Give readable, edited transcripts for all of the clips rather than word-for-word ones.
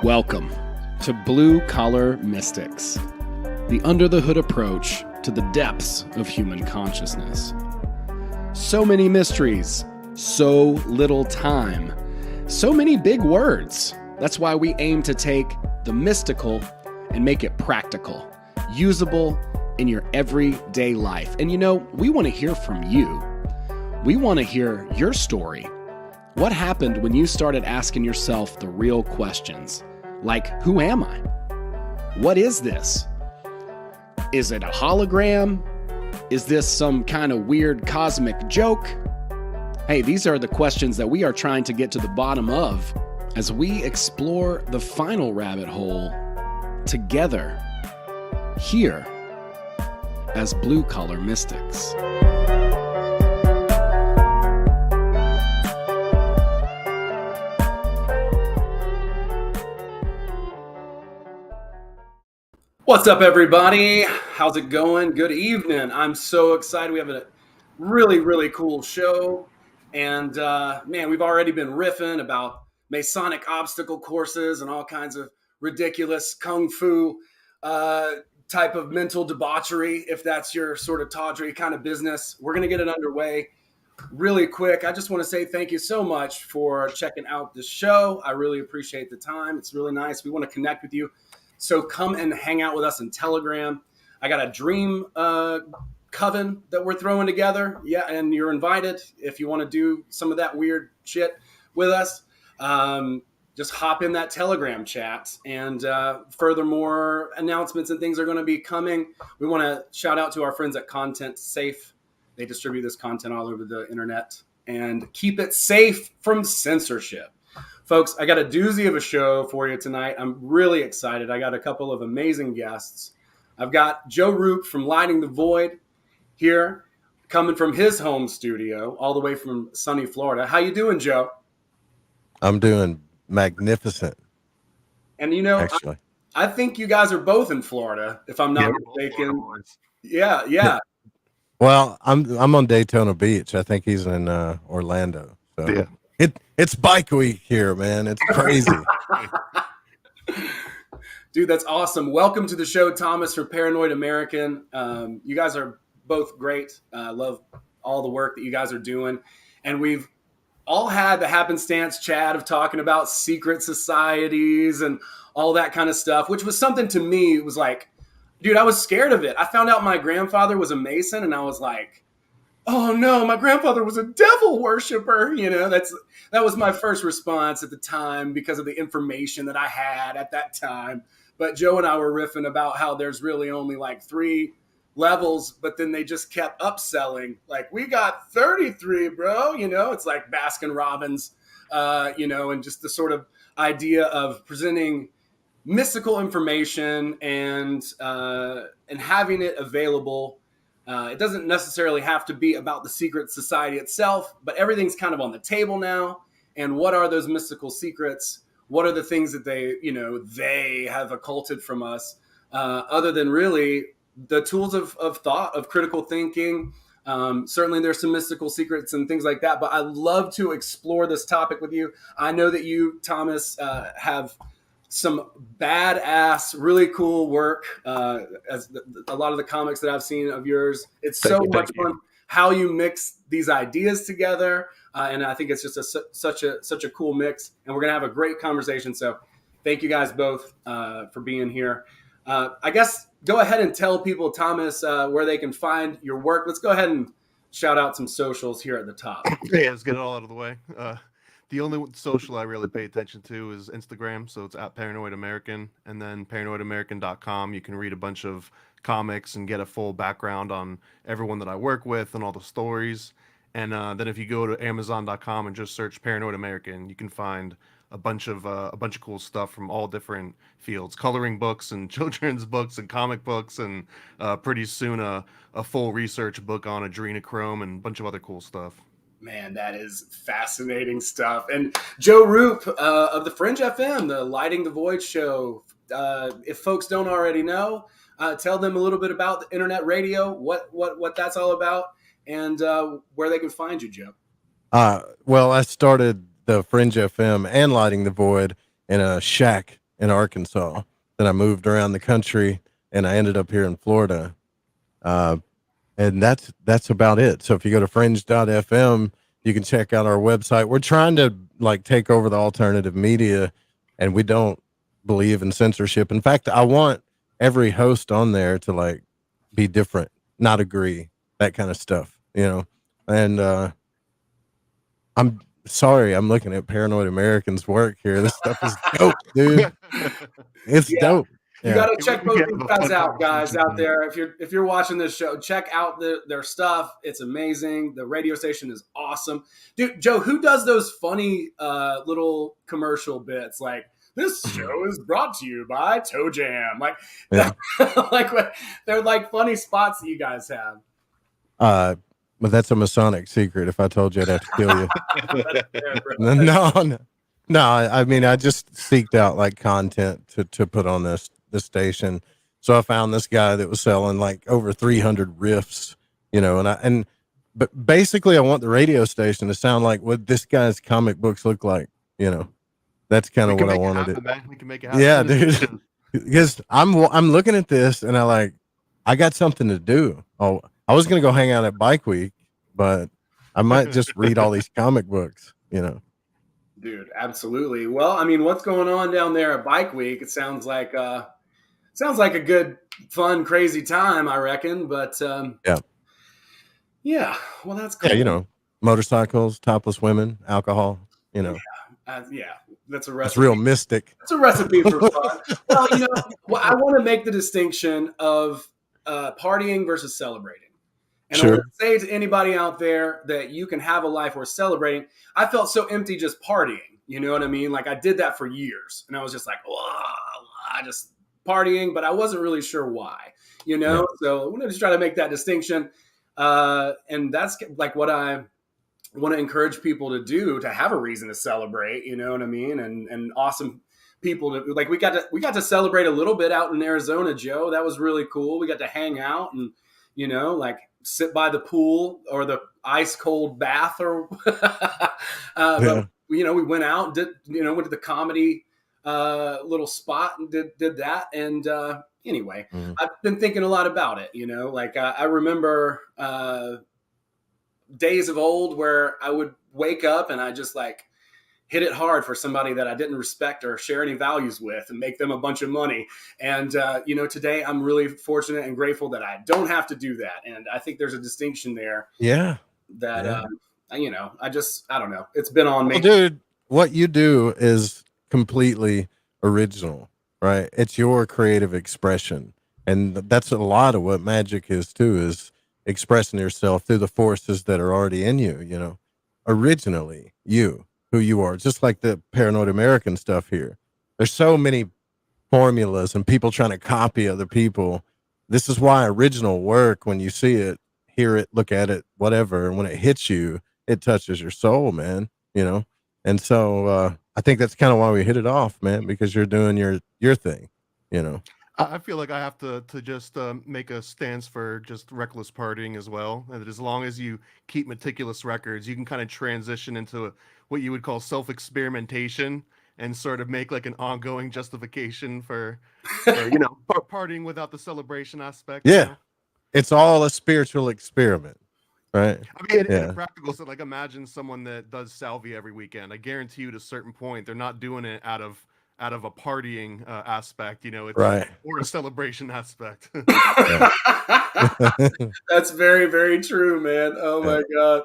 Welcome to Blue Collar Mystics, the under-the-hood approach to the depths of human consciousness. So many mysteries, so little time, so many big words. That's why we aim to take the mystical and make it practical, usable in your everyday life. And you know, we want to hear from you. We want to hear your story. What happened when you started asking yourself the real questions? Like, who am I? What is this? Is it a hologram? Is this some kind of weird cosmic joke? Hey, these are the questions that we are trying to get to the bottom of as we explore the final rabbit hole together here as Blue Collar Mystics. What's up, everybody? How's it going? Good evening. I'm so excited. We have a really cool show. And man, we've already been riffing about Masonic obstacle courses and all kinds of ridiculous kung fu type of mental debauchery, if that's your sort of tawdry kind of business. We're going to get it underway really quick. I just want to say thank you so much for checking out this show. I really appreciate the time. It's really nice. We want to connect with you. So come and hang out with us in Telegram. I got a dream coven that we're throwing together. Yeah, and you're invited if you want to do some of that weird shit with us. Just hop in that Telegram chat. And furthermore, announcements and things are going to be coming. We want to shout out to our friends at Content Safe. They distribute this content all over the internet and keep it safe from censorship. Folks, I got a doozy of a show for you tonight. I'm really excited. I got a couple of amazing guests. I've got Joe Rupe from Lighting the Void here, coming from his home studio, all the way from sunny Florida. How you doing, Joe? I'm doing magnificent. And you know, I think you guys are both in Florida, if I'm not mistaken. Yeah. Well, I'm on Daytona Beach. I think he's in Orlando. So. Yeah. It's bike week here, man. It's crazy. Dude, that's awesome. Welcome to the show, Thomas from Paranoid American. You guys are both great. I love all the work that you guys are doing. And we've all had the happenstance chat of talking about secret societies and all that kind of stuff, which was something to me. It was like, dude, I was scared of it. I found out my grandfather was a Mason, and I was like, oh no, my grandfather was a devil worshiper. You know, that was my first response at the time because of the information that I had at that time. But Joe and I were riffing about how there's really only like 3 levels, but then they just kept upselling. Like, we got 33, bro. You know, it's like Baskin Robbins, you know, and just the sort of idea of presenting mystical information and having it available. It doesn't necessarily have to be about the secret society itself, but everything's kind of on the table now. And what are those mystical secrets? What are the things that they have occulted from us, other than really the tools of thought, of critical thinking? Certainly there's some mystical secrets and things like that, but I love to explore this topic with you. I know that you, Thomas, have some badass, really cool work, as a lot of the comics that I've seen of yours. It's so much fun how you mix these ideas together, and I think it's just such a cool mix. And we're gonna have a great conversation. So, thank you guys both for being here. I guess go ahead and tell people, Thomas, where they can find your work. Let's go ahead and shout out some socials here at the top. Yeah, let's get it all out of the way. The only social I really pay attention to is Instagram, so it's at Paranoid American, and then paranoidamerican.com. You can read a bunch of comics and get a full background on everyone that I work with and all the stories. And then if you go to amazon.com and just search Paranoid American, you can find a bunch of cool stuff from all different fields, coloring books and children's books and comic books, and pretty soon a full research book on adrenochrome and a bunch of other cool stuff. Man, that is fascinating stuff. And Joe Rupe of the Fringe FM, the Lighting the Void show. If folks don't already know, tell them a little bit about the internet radio, what that's all about, and where they can find you, Joe. Well, I started the Fringe FM and Lighting the Void in a shack in Arkansas. Then I moved around the country, and I ended up here in Florida. And that's about it. So if you go to fringe.fm, you can check out our website. We're trying to like take over the alternative media, and we don't believe in censorship. In fact, I want every host on there to like be different, not agree, that kind of stuff, And I'm sorry, I'm looking at Paranoid Americans work here. This stuff is dope, dude. It's Yeah. dope. You Yeah. got to check both these guys out, guys, out there. there. If you're watching this show, check out their stuff. It's amazing. The radio station is awesome, dude. Joe, who does those funny little commercial bits like this show is brought to you by Toe Jam? Like, Yeah. like they're like funny spots that you guys have. But that's a Masonic secret. If I told you, I'd have to kill you. No. I mean, I just seeked out like content to put on this station. So I found this guy that was selling like over 300 riffs, but basically I want the radio station to sound like what this guy's comic books look like, That's kind of what I wanted it. We can make it happen. Yeah, dude. Because I'm looking at this and I got something to do. Oh, I was gonna go hang out at Bike Week, but I might just read all these comic books, Dude, absolutely. Well, I mean, what's going on down there at Bike Week? It sounds like a good, fun, crazy time, I reckon. But yeah. Well, that's cool. Yeah, motorcycles, topless women, alcohol. Yeah, that's a recipe. It's real mystic. It's a recipe for fun. Well, I want to make the distinction of partying versus celebrating. And I want to say to anybody out there that you can have a life worth celebrating. I felt so empty just partying. You know what I mean? Like I did that for years. And I was just like, I just partying, but I wasn't really sure why. So I want to just try to make that distinction. And that's like what I want to encourage people to do, to have a reason to celebrate. You know what I mean? And awesome people to like. We got to celebrate a little bit out in Arizona, Joe. That was really cool. We got to hang out and like sit by the pool or the ice cold bath or but we went out and went to the comedy little spot and did that. And anyway, I've been thinking a lot about it. Like I remember days of old where I would wake up and I just like hit it hard for somebody that I didn't respect or share any values with and make them a bunch of money. And, today I'm really fortunate and grateful that I don't have to do that. And I think there's a distinction there. Yeah. That, I don't know. It's been on me. Well, dude, what you do is completely original, right? It's your creative expression. And that's a lot of what magic is too, is expressing yourself through the forces that are already in you, originally who you are, just like the Paranoid American stuff here. There's so many formulas and people trying to copy other people. This is why original work, when you see it, hear it, look at it, whatever, and when it hits you, it touches your soul, man, And so I think that's kind of why we hit it off, man, because you're doing your thing, I feel like I have to just make a stance for just reckless partying as well. And that as long as you keep meticulous records, you can kind of transition into what you would call self-experimentation and sort of make like an ongoing justification for partying without the celebration aspect. Yeah. It's all a spiritual experiment, right? I mean, in a practical sense, like imagine someone that does salvia every weekend. I guarantee you, at a certain point, they're not doing it out of a partying aspect, it's right, or a celebration aspect. That's very, very true, man. Oh my God.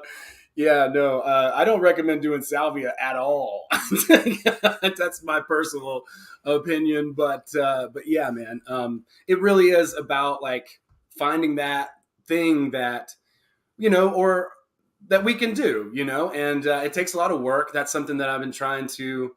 Yeah, no, I don't recommend doing salvia at all. That's my personal opinion, but yeah, man, it really is about like finding that thing that, or that we can do, and it takes a lot of work. That's something that I've been trying to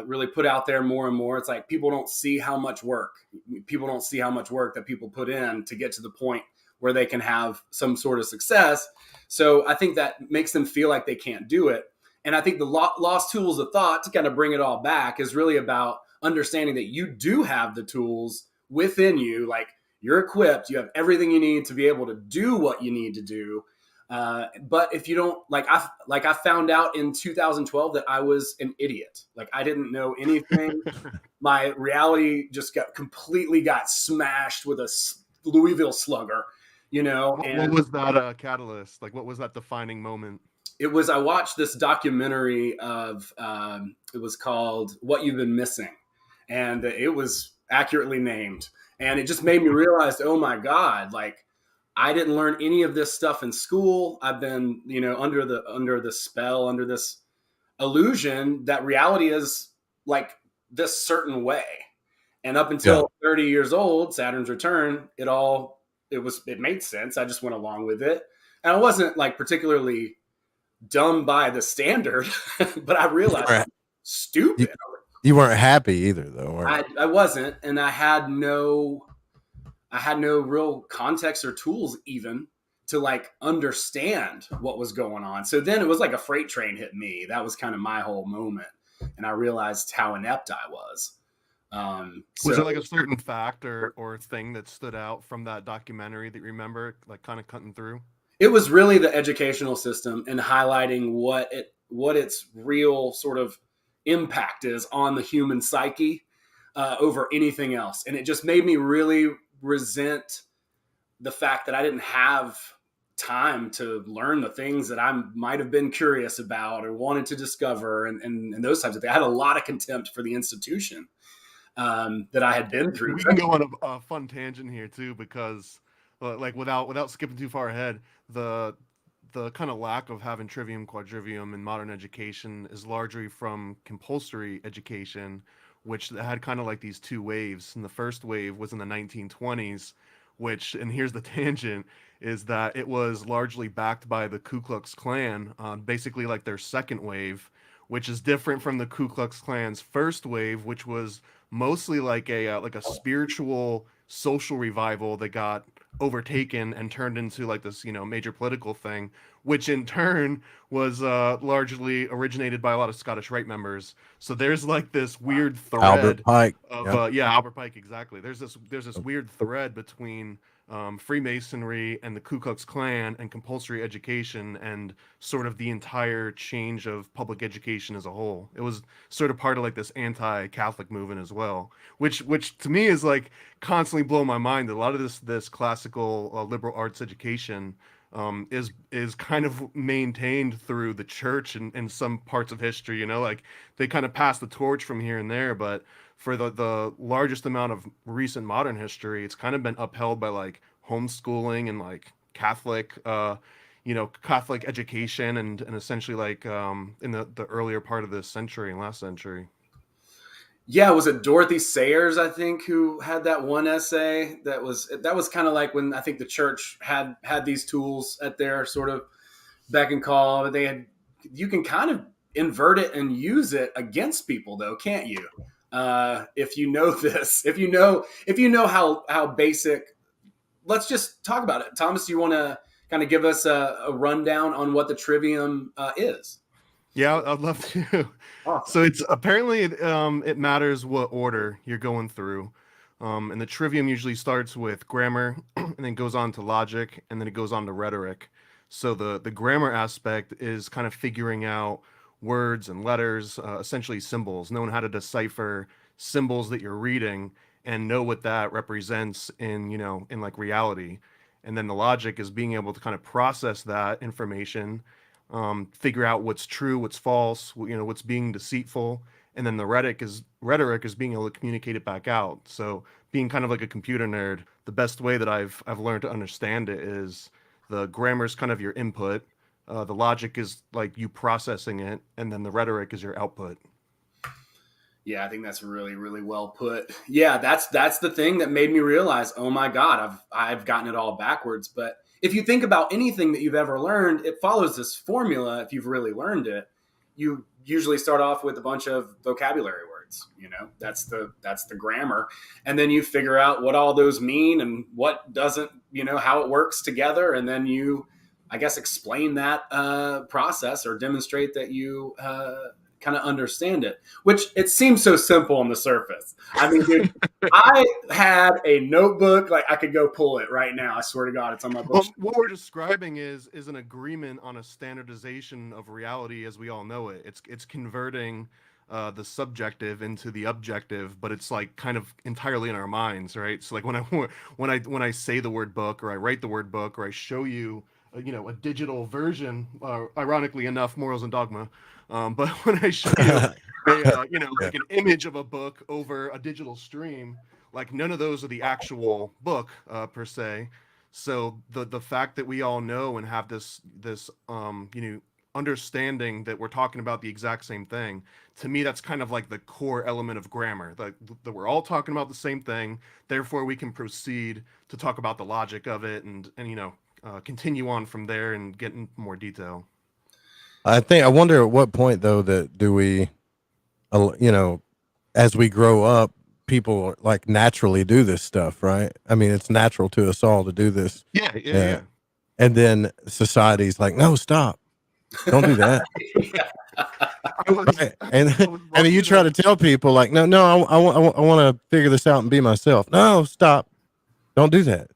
really put out there more and more. It's like people don't see how much work that people put in to get to the point where they can have some sort of success. So I think that makes them feel like they can't do it. And I think the lost tools of thought, to kind of bring it all back, is really about understanding that you do have the tools within you. Like you're equipped, you have everything you need to be able to do what you need to do. But if you don't, I found out in 2012 that I was an idiot. Like I didn't know anything. my reality just completely got smashed with a Louisville Slugger, What was that catalyst? Like, what was that defining moment? I watched this documentary of it was called What You've Been Missing, and it was accurately named, and it just made me realize, oh my God, like I didn't learn any of this stuff in school. I've been under the spell, under this illusion that reality is like this certain way, and up Yeah. until 30 years old, Saturn's return, it made sense. I just went along with it, and I wasn't like particularly dumb by the standard, but I realized I'm stupid. You weren't happy either, though, were you? I wasn't, and I had no real context or tools even to like understand what was going on. So then it was like a freight train hit me. That was kind of my whole moment, and I realized how inept I was. Was there like a certain fact or thing that stood out from that documentary that you remember, like kind of cutting through? It was really the educational system and highlighting what its real sort of impact is on the human psyche over anything else. And it just made me really resent the fact that I didn't have time to learn the things that I might have been curious about or wanted to discover and those types of things. I had a lot of contempt for the institution that I had been through. We can go on a fun tangent here too, because like without skipping too far ahead, the kind of lack of having trivium, quadrivium in modern education is largely from compulsory education, which had kind of like these two waves. And the first wave was in the 1920s, which, and here's the tangent, is that it was largely backed by the Ku Klux Klan, basically like their second wave, which is different from the Ku Klux Klan's first wave, which was mostly like a spiritual social revival that got overtaken and turned into like this major political thing, which in turn was largely originated by a lot of Scottish Rite members. So there's like this weird thread Albert Pike. of Albert Pike, exactly. There's this weird thread between Freemasonry and the Ku Klux Klan and compulsory education and sort of the entire change of public education as a whole. It was sort of part of like this anti-Catholic movement as well, which to me is like constantly blow my mind. A lot of this classical liberal arts education is kind of maintained through the church and some parts of history, like they kind of pass the torch from here and there, but for the largest amount of recent modern history, it's kind of been upheld by like homeschooling and like Catholic Catholic education and essentially like in the earlier part of this century and last century. Yeah, was it Dorothy Sayers, I think, who had that one essay that was kind of like when I think the church had these tools at their sort of beck and call. You can kind of invert it and use it against people, though, can't you? If you know this, if you know how basic. Let's just talk about it. Thomas, do you want to kind of give us a rundown on what the trivium is? Yeah, I'd love to. Awesome. So it's apparently it matters what order you're going through. And the trivium usually starts with grammar and then goes on to logic and then it goes on to rhetoric. So the grammar aspect is kind of figuring out words and letters, essentially symbols, knowing how to decipher symbols that you're reading and know what that represents in like reality. And then the logic is being able to kind of process that information, figure out what's true, what's false, what's being deceitful, and then the rhetoric is being able to communicate it back out. So being kind of like a computer nerd, the best way that I've learned to understand it is the grammar is kind of your input, the logic is like you processing it, and then the rhetoric is your output. Yeah, I think that's really, really well put. Yeah, that's the thing that made me realize, oh my God, I've gotten it all backwards. But if you think about anything that you've ever learned, it follows this formula. If you've really learned it, you usually start off with a bunch of vocabulary words. That's the grammar, and then you figure out what all those mean and what doesn't. How it works together, and then you, I guess, explain that process or demonstrate that you kind of understand it, which it seems so simple on the surface. I mean, dude, I had a notebook, like I could go pull it right now. I swear to God, it's on my book. Well, what we're describing is an agreement on a standardization of reality as we all know it. It's converting the subjective into the objective, but it's like kind of entirely in our minds, right? So like when I say the word book, or I write the word book, or I show you a digital version, ironically enough, Morals and Dogma, but when I show you Yeah. like an image of a book over a digital stream, like none of those are the actual book per se. So the fact that we all know and have this understanding that we're talking about the exact same thing, to me that's kind of like the core element of grammar, that we're all talking about the same thing, therefore we can proceed to talk about the logic of it, and continue on from there and get in more detail. I wonder at what point though that do we, as we grow up, people like naturally do this stuff, right? I mean, it's natural to us all to do this. Yeah. And then society's like, no, stop, don't do that. Right. And then you try to tell people like, no, I want to figure this out and be myself. No, stop, don't do that.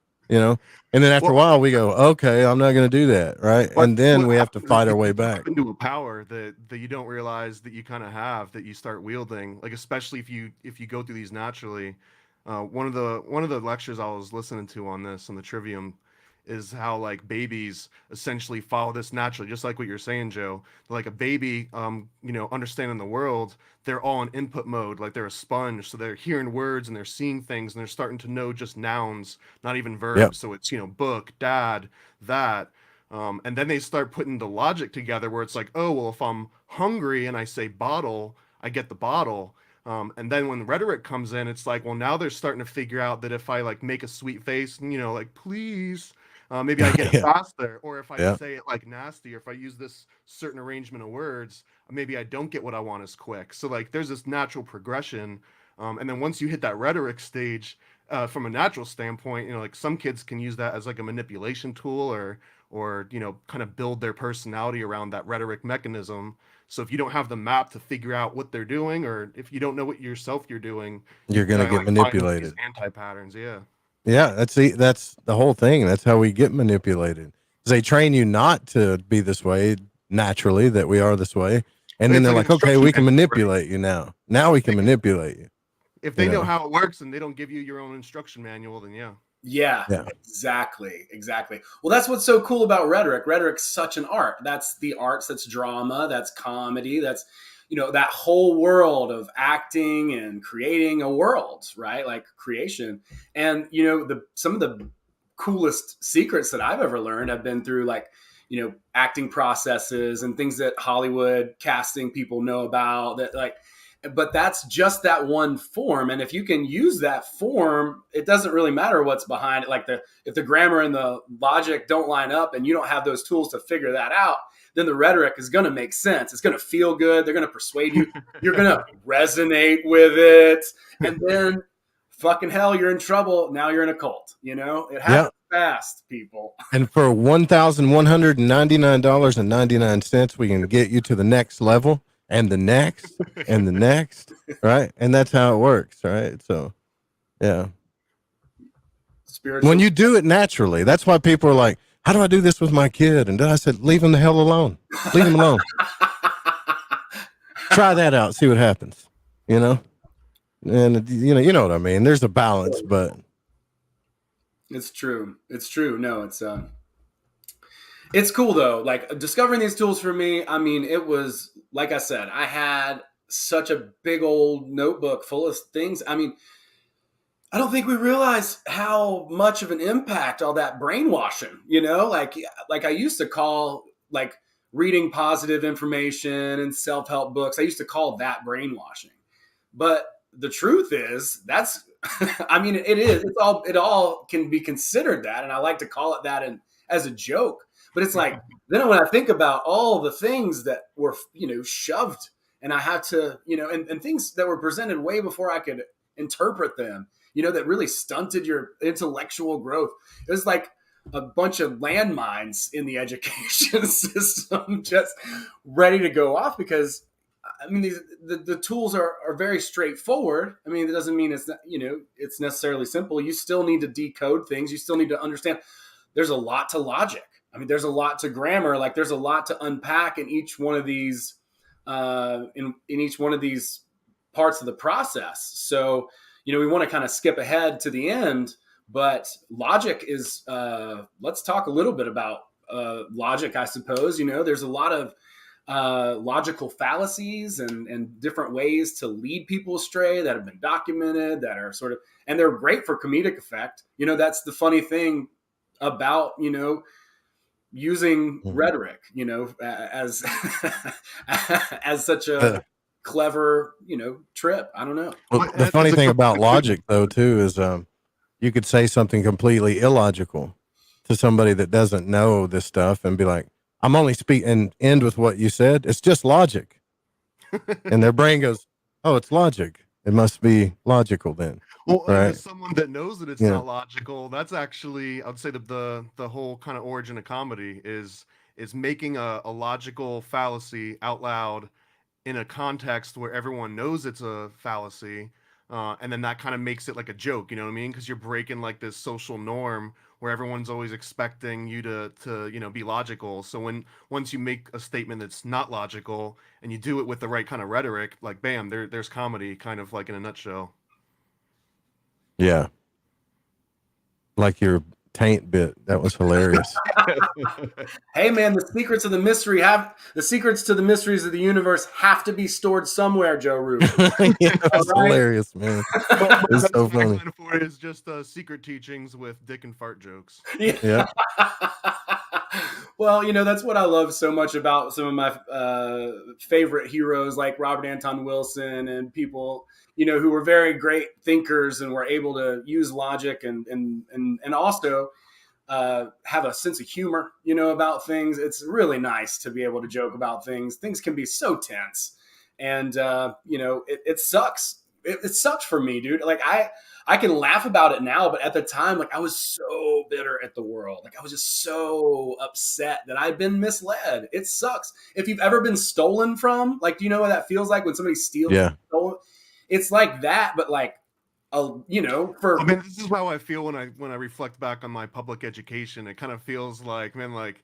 And then after a while we go, okay, I'm not going to do that. Right. And then we have to fight our way back into a power that you don't realize that you kind of have, that you start wielding, like especially if you go through these naturally. One of the lectures I was listening to on this on the Trivium is how like babies essentially follow this naturally, just like what you're saying, Joe. Like a baby, understanding the world, they're all in input mode, like they're a sponge. So they're hearing words and they're seeing things and they're starting to know just nouns, not even verbs. Yep. So it's, book, dad, that. And then they start putting the logic together where it's like, oh, well, if I'm hungry and I say bottle, I get the bottle. And then when the rhetoric comes in, it's like, well, now they're starting to figure out that if I like make a sweet face and, like, please, maybe I get it faster. Or if I say it like nasty, or if I use this certain arrangement of words, maybe I don't get what I want as quick. So like there's this natural progression. And then once you hit that rhetoric stage, from a natural standpoint, like some kids can use that as like a manipulation tool, or kind of build their personality around that rhetoric mechanism. So if you don't have the map to figure out what they're doing, or if you don't know what yourself you're doing, you're going to get manipulated. Anti-patterns. Yeah, that's the whole thing. That's how we get manipulated. They train you not to be this way naturally, that we are this way, and then they're like, okay, we can manipulate you now. Now we can manipulate you. If they know how it works and they don't give you your own instruction manual, then Yeah, exactly. Well, that's what's so cool about rhetoric. Rhetoric's such an art. That's the arts, that's drama, that's comedy, that's, that whole world of acting and creating a world, right? Like creation. And, some of the coolest secrets that I've ever learned have been through like, acting processes and things that Hollywood casting people know about, that like, but that's just that one form. And if you can use that form, it doesn't really matter what's behind it. Like if the grammar and the logic don't line up and you don't have those tools to figure that out, then the rhetoric is going to make sense. It's going to feel good. They're going to persuade you. You're going to resonate with it. And then fucking hell, you're in trouble. Now you're in a cult. It happens fast, people. And for $1,199.99, we can get you to the next level. And the next, and the next, right? And that's how it works, right? So, yeah. When you do it naturally, that's why people are like, how do I do this with my kid? And then I said, leave him the hell alone. Leave him alone. Try that out. See what happens, And, you know what I mean? There's a balance, but. It's true. No, it's cool though. Like discovering these tools for me, I mean, it was, like I said, I had such a big old notebook full of things. I mean, I don't think we realize how much of an impact all that brainwashing, like I used to call like reading positive information and self-help books. I used to call that brainwashing, but the truth is that's, I mean, it all can be considered that. And I like to call it that as a joke. But it's like, then when I think about all the things that were, shoved and I had to, and things that were presented way before I could interpret them, that really stunted your intellectual growth. It was like a bunch of landmines in the education system just ready to go off because, I mean, the tools are very straightforward. I mean, it doesn't mean it's not, it's necessarily simple. You still need to decode things. You still need to understand there's a lot to logic. I mean, there's a lot to grammar. Like there's a lot to unpack in each one of these in each one of these parts of the process. So, we want to kind of skip ahead to the end, but logic is, let's talk a little bit about logic, I suppose. There's a lot of logical fallacies and different ways to lead people astray that have been documented, that are sort of, and they're great for comedic effect. That's the funny thing about, using rhetoric, as as such a clever, trip. I don't know. Well, the funny thing about logic, though, too, is you could say something completely illogical to somebody that doesn't know this stuff and be like, I'm only speaking, and end with what you said. It's just logic. And their brain goes, oh, it's logic. It must be logical then. Well, right? As someone that knows that it's not logical, that's actually, I'd say the whole kind of origin of comedy is making a logical fallacy out loud in a context where everyone knows it's a fallacy. And then that kind of makes it like a joke, you know what I mean? Because you're breaking like this social norm where everyone's always expecting you to be logical. So once you make a statement that's not logical and you do it with the right kind of rhetoric, like bam, there's comedy, kind of like in a nutshell. Yeah. Like your taint bit. That was hilarious. Hey man, the secrets to the mysteries of the universe have to be stored somewhere, Joe Rupe. Yeah, that's hilarious, man. It's so funny. For it is just secret teachings with dick and fart jokes. Yeah. Well, that's what I love so much about some of my favorite heroes like Robert Anton Wilson and people, who were very great thinkers and were able to use logic and also have a sense of humor, about things. It's really nice to be able to joke about things. Things can be so tense, and it sucks. It sucks for me, dude. Like I can laugh about it now, but at the time, like I was so bitter at the world. Like I was just so upset that I'd been misled. It sucks. If you've ever been stolen from, like, do you know what that feels like when somebody steals? Yeah. It's like that, but like, for. I mean, this is how I feel when I reflect back on my public education. It kind of feels like, man, like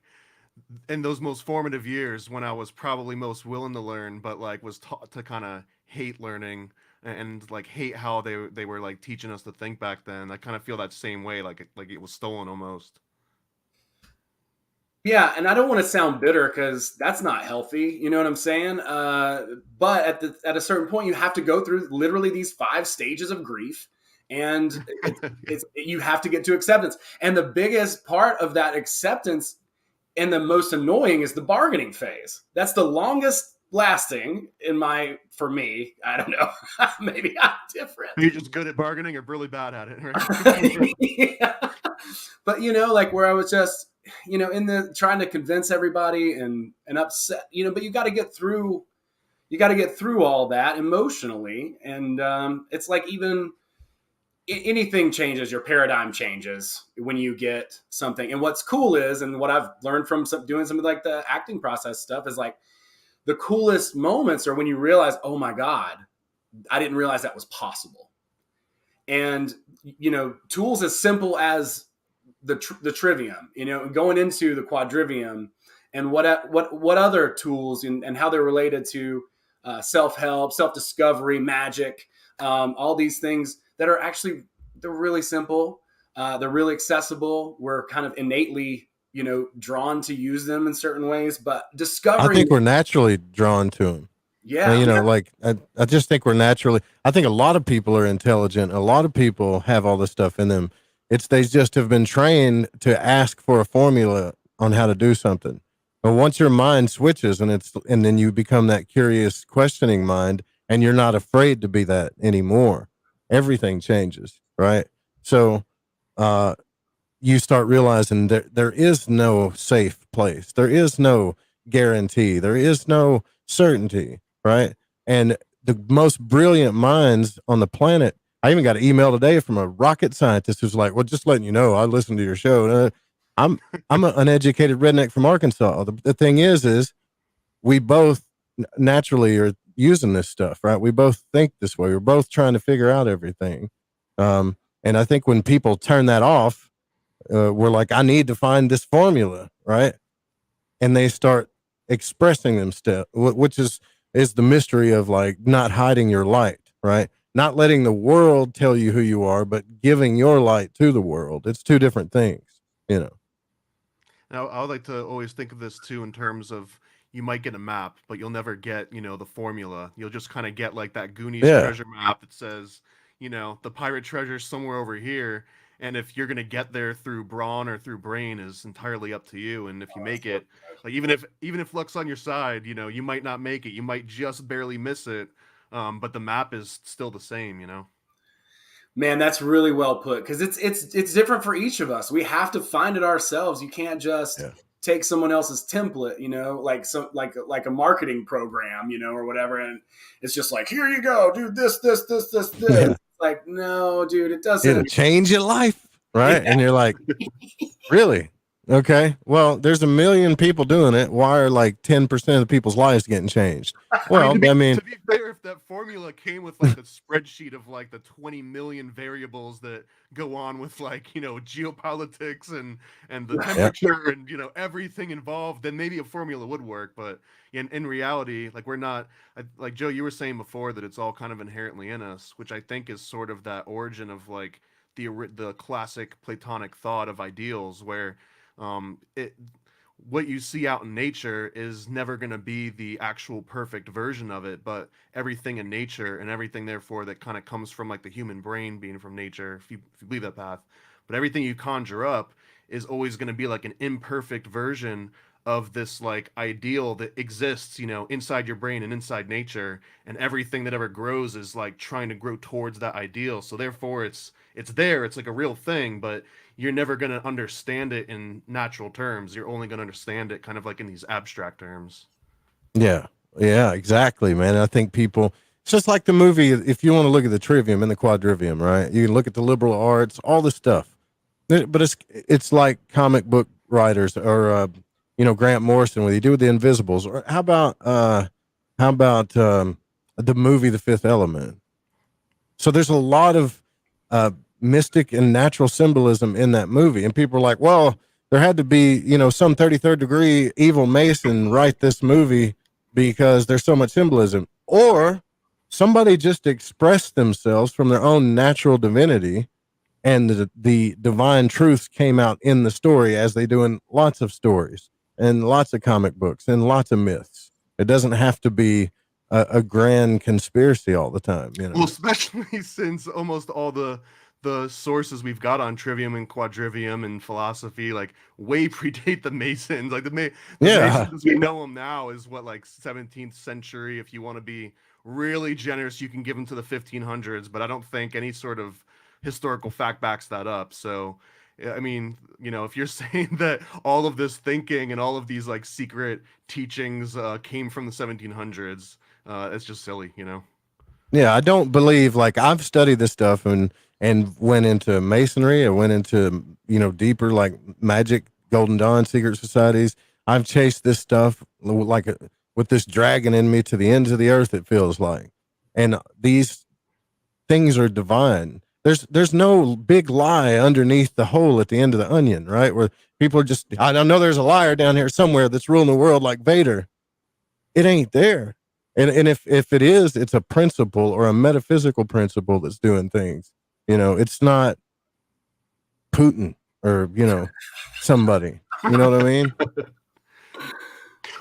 in those most formative years when I was probably most willing to learn, but like was taught to kind of hate learning and like hate how they were like teaching us to think back then. I kind of feel that same way, like it was stolen almost. Yeah, and I don't want to sound bitter because that's not healthy. You know what I'm saying? But at a certain point, you have to go through literally these 5 stages of grief, and you have to get to acceptance. And the biggest part of that acceptance and the most annoying is the bargaining phase. That's the longest lasting for me. I don't know. Maybe I'm different. You're just good at bargaining or really bad at it, right? Yeah. But like where I was just, in the trying to convince everybody and upset, but you got to get through all that emotionally. And it's like even anything changes, your paradigm changes when you get something. And what's cool is, and what I've learned from doing some of like the acting process stuff is like the coolest moments are when you realize, oh my God, I didn't realize that was possible. And, tools as simple as the trivium, going into the quadrivium and what other tools and how they're related to self-help, self-discovery, magic, all these things that are actually, they're really simple. They're really accessible. We're kind of innately, drawn to use them in certain ways, but discovering. I think we're naturally drawn to them. Yeah. Like I just think we're naturally, I think a lot of people are intelligent. A lot of people have all this stuff in them. They just have been trained to ask for a formula on how to do something. But once your mind switches and then you become that curious questioning mind and you're not afraid to be that anymore, everything changes, right? So, you start realizing that there is no safe place. There is no guarantee. There is no certainty, right? And the most brilliant minds on the planet, I even got an email today from a rocket scientist who's like, well, just letting you know, I listened to your show. I'm an uneducated redneck from Arkansas. The thing is we both naturally are using this stuff, right? We both think this way. We're both trying to figure out everything. And I think when people turn that off, we're like, I need to find this formula, right? And they start expressing themselves, which is is the mystery of like not hiding your light, right? Not letting the world tell you who you are, but giving your light to the world. It's two different things, you know. Now, I would like to always think of this too in terms of you might get a map, but you'll never get, the formula. You'll just kind of get like that Goonies Yeah. treasure map that says, the pirate treasure's somewhere over here. And if you're gonna get there through brawn or through brain is entirely up to you. And if you Oh, make that's so it, like even if luck's on your side, you might not make it. You might just barely miss it. But the map is still the same. Man, that's really well put because it's different for each of us. We have to find it ourselves. You can't just Yeah. take someone else's template, like a marketing program, or whatever, and it's just like, here you go, do this. Yeah. Like, no, dude, it It'll doesn't. change your life, right? Yeah. And you're like, really? Okay. Well, there's a million people doing it. Why are like 10% of the people's lives getting changed? I mean, to Well, be I mean, to be fair, if that formula came with like the spreadsheet of like the 20 million variables that go on with like geopolitics and the yeah, temperature and everything involved, then maybe a formula would work. But in reality, like we're not like Joe, you were saying before that it's all kind of inherently in us, which I think is sort of that origin of like the classic Platonic thought of ideals, where it what you see out in nature is never going to be the actual perfect version of it, but everything in nature and everything therefore that kind of comes from like the human brain being from nature, if you believe that path, but everything you conjure up is always going to be like an imperfect version of this like ideal that exists, inside your brain and inside nature, and everything that ever grows is like trying to grow towards that ideal. So therefore it's there, it's like a real thing, but you're never going to understand it in natural terms. You're only going to understand it kind of like in these abstract terms. yeah, yeah, exactly, man. I think people, it's just like the movie. If you want to look at the trivium and the quadrivium, right? You can look at the liberal arts, all this stuff. But it's like comic book writers or Grant Morrison, what he do with the Invisibles, or how about the movie The Fifth Element? So there's a lot of mystic and natural symbolism in that movie, and people are like, well, there had to be some 33rd degree evil Mason write this movie because there's so much symbolism, or somebody just expressed themselves from their own natural divinity, and the divine truths came out in the story as they do in lots of stories and lots of comic books and lots of myths. It doesn't have to be a grand conspiracy all the time, Well, especially since almost all the sources we've got on trivium and quadrivium and philosophy like way predate the Masons. Like the Yeah, Masons as we know them now is what, like 17th century. If you want to be really generous, you can give them to the 1500s, but I don't think any sort of historical fact backs that up. So yeah, I mean, if you're saying that all of this thinking and all of these like secret teachings came from the 1700s, it's just silly. yeah. I don't believe, like, I've studied this stuff and went into masonry. I went into deeper like magic, Golden Dawn, secret societies. I've chased this stuff like with this dragon in me to the ends of the earth. It feels like, and these things are divine. There's no big lie underneath the hole at the end of the onion, right? Where people are just, I don't know, there's a liar down here somewhere that's ruling the world like Vader. It ain't there. And if it is, it's a principle or a metaphysical principle that's doing things. It's not Putin or, somebody. You know what I mean?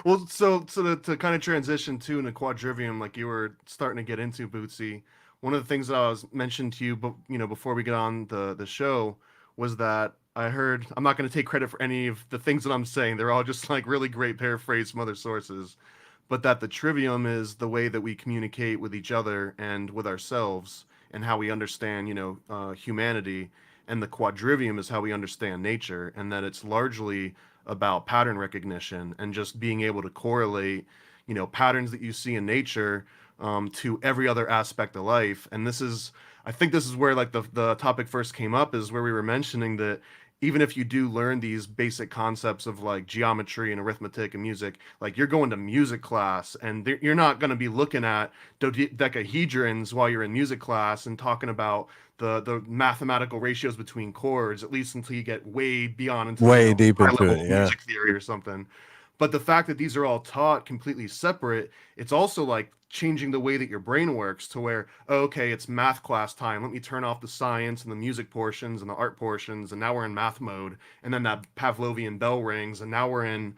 Well, so to kind of transition to in a quadrivium, like you were starting to get into, Bootsy, one of the things that I was mentioned to you, but before we get on the show, was that I heard, I'm not going to take credit for any of the things that I'm saying. They're all just like really great paraphrase from other sources, but that the trivium is the way that we communicate with each other and with ourselves and how we understand, humanity, and the quadrivium is how we understand nature, and that it's largely about pattern recognition and just being able to correlate, patterns that you see in nature to every other aspect of life. And I think this is where like the topic first came up, is where we were mentioning that even if you do learn these basic concepts of like geometry and arithmetic and music, like you're going to music class and you're not going to be looking at dodecahedrons while you're in music class and talking about the mathematical ratios between chords, at least until you get way beyond into Way deep high into level it. Yeah. music theory or something. But the fact that these are all taught completely separate, it's also like changing the way that your brain works to where, okay, it's math class time. Let me turn off the science and the music portions and the art portions. And now we're in math mode. And then that Pavlovian bell rings. And now we're in,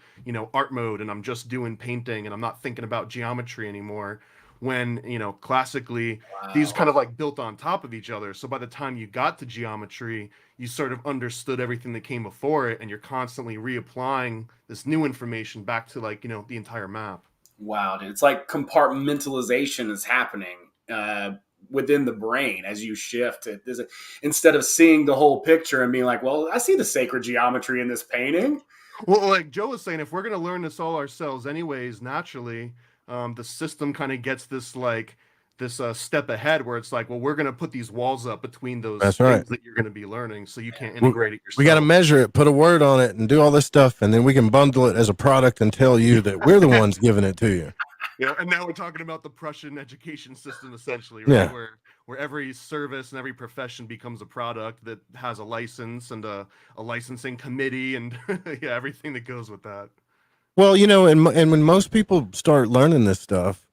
art mode. And I'm just doing painting and I'm not thinking about geometry anymore. When, classically, these Wow. kind of like built on top of each other. So by the time you got to geometry, you sort of understood everything that came before it, and you're constantly reapplying this new information back to like, the entire map. Wow, dude. It's like compartmentalization is happening within the brain as you shift. Instead of seeing the whole picture and being like, well, I see the sacred geometry in this painting. Well, like Joe was saying, if we're going to learn this all ourselves anyways, naturally, the system kind of gets this step ahead where it's like, well, we're going to put these walls up between those That's right. things that you're going to be learning, so you can't We, integrate it yourself. we got to measure it, put a word on it, and do all this stuff, and then we can bundle it as a product and tell you that we're the ones giving it to you. Yeah, and now we're talking about the Prussian education system, essentially, right? Yeah. Where every service and every profession becomes a product that has a license and a licensing committee and yeah, everything that goes with that. Well, and when most people start learning this stuff,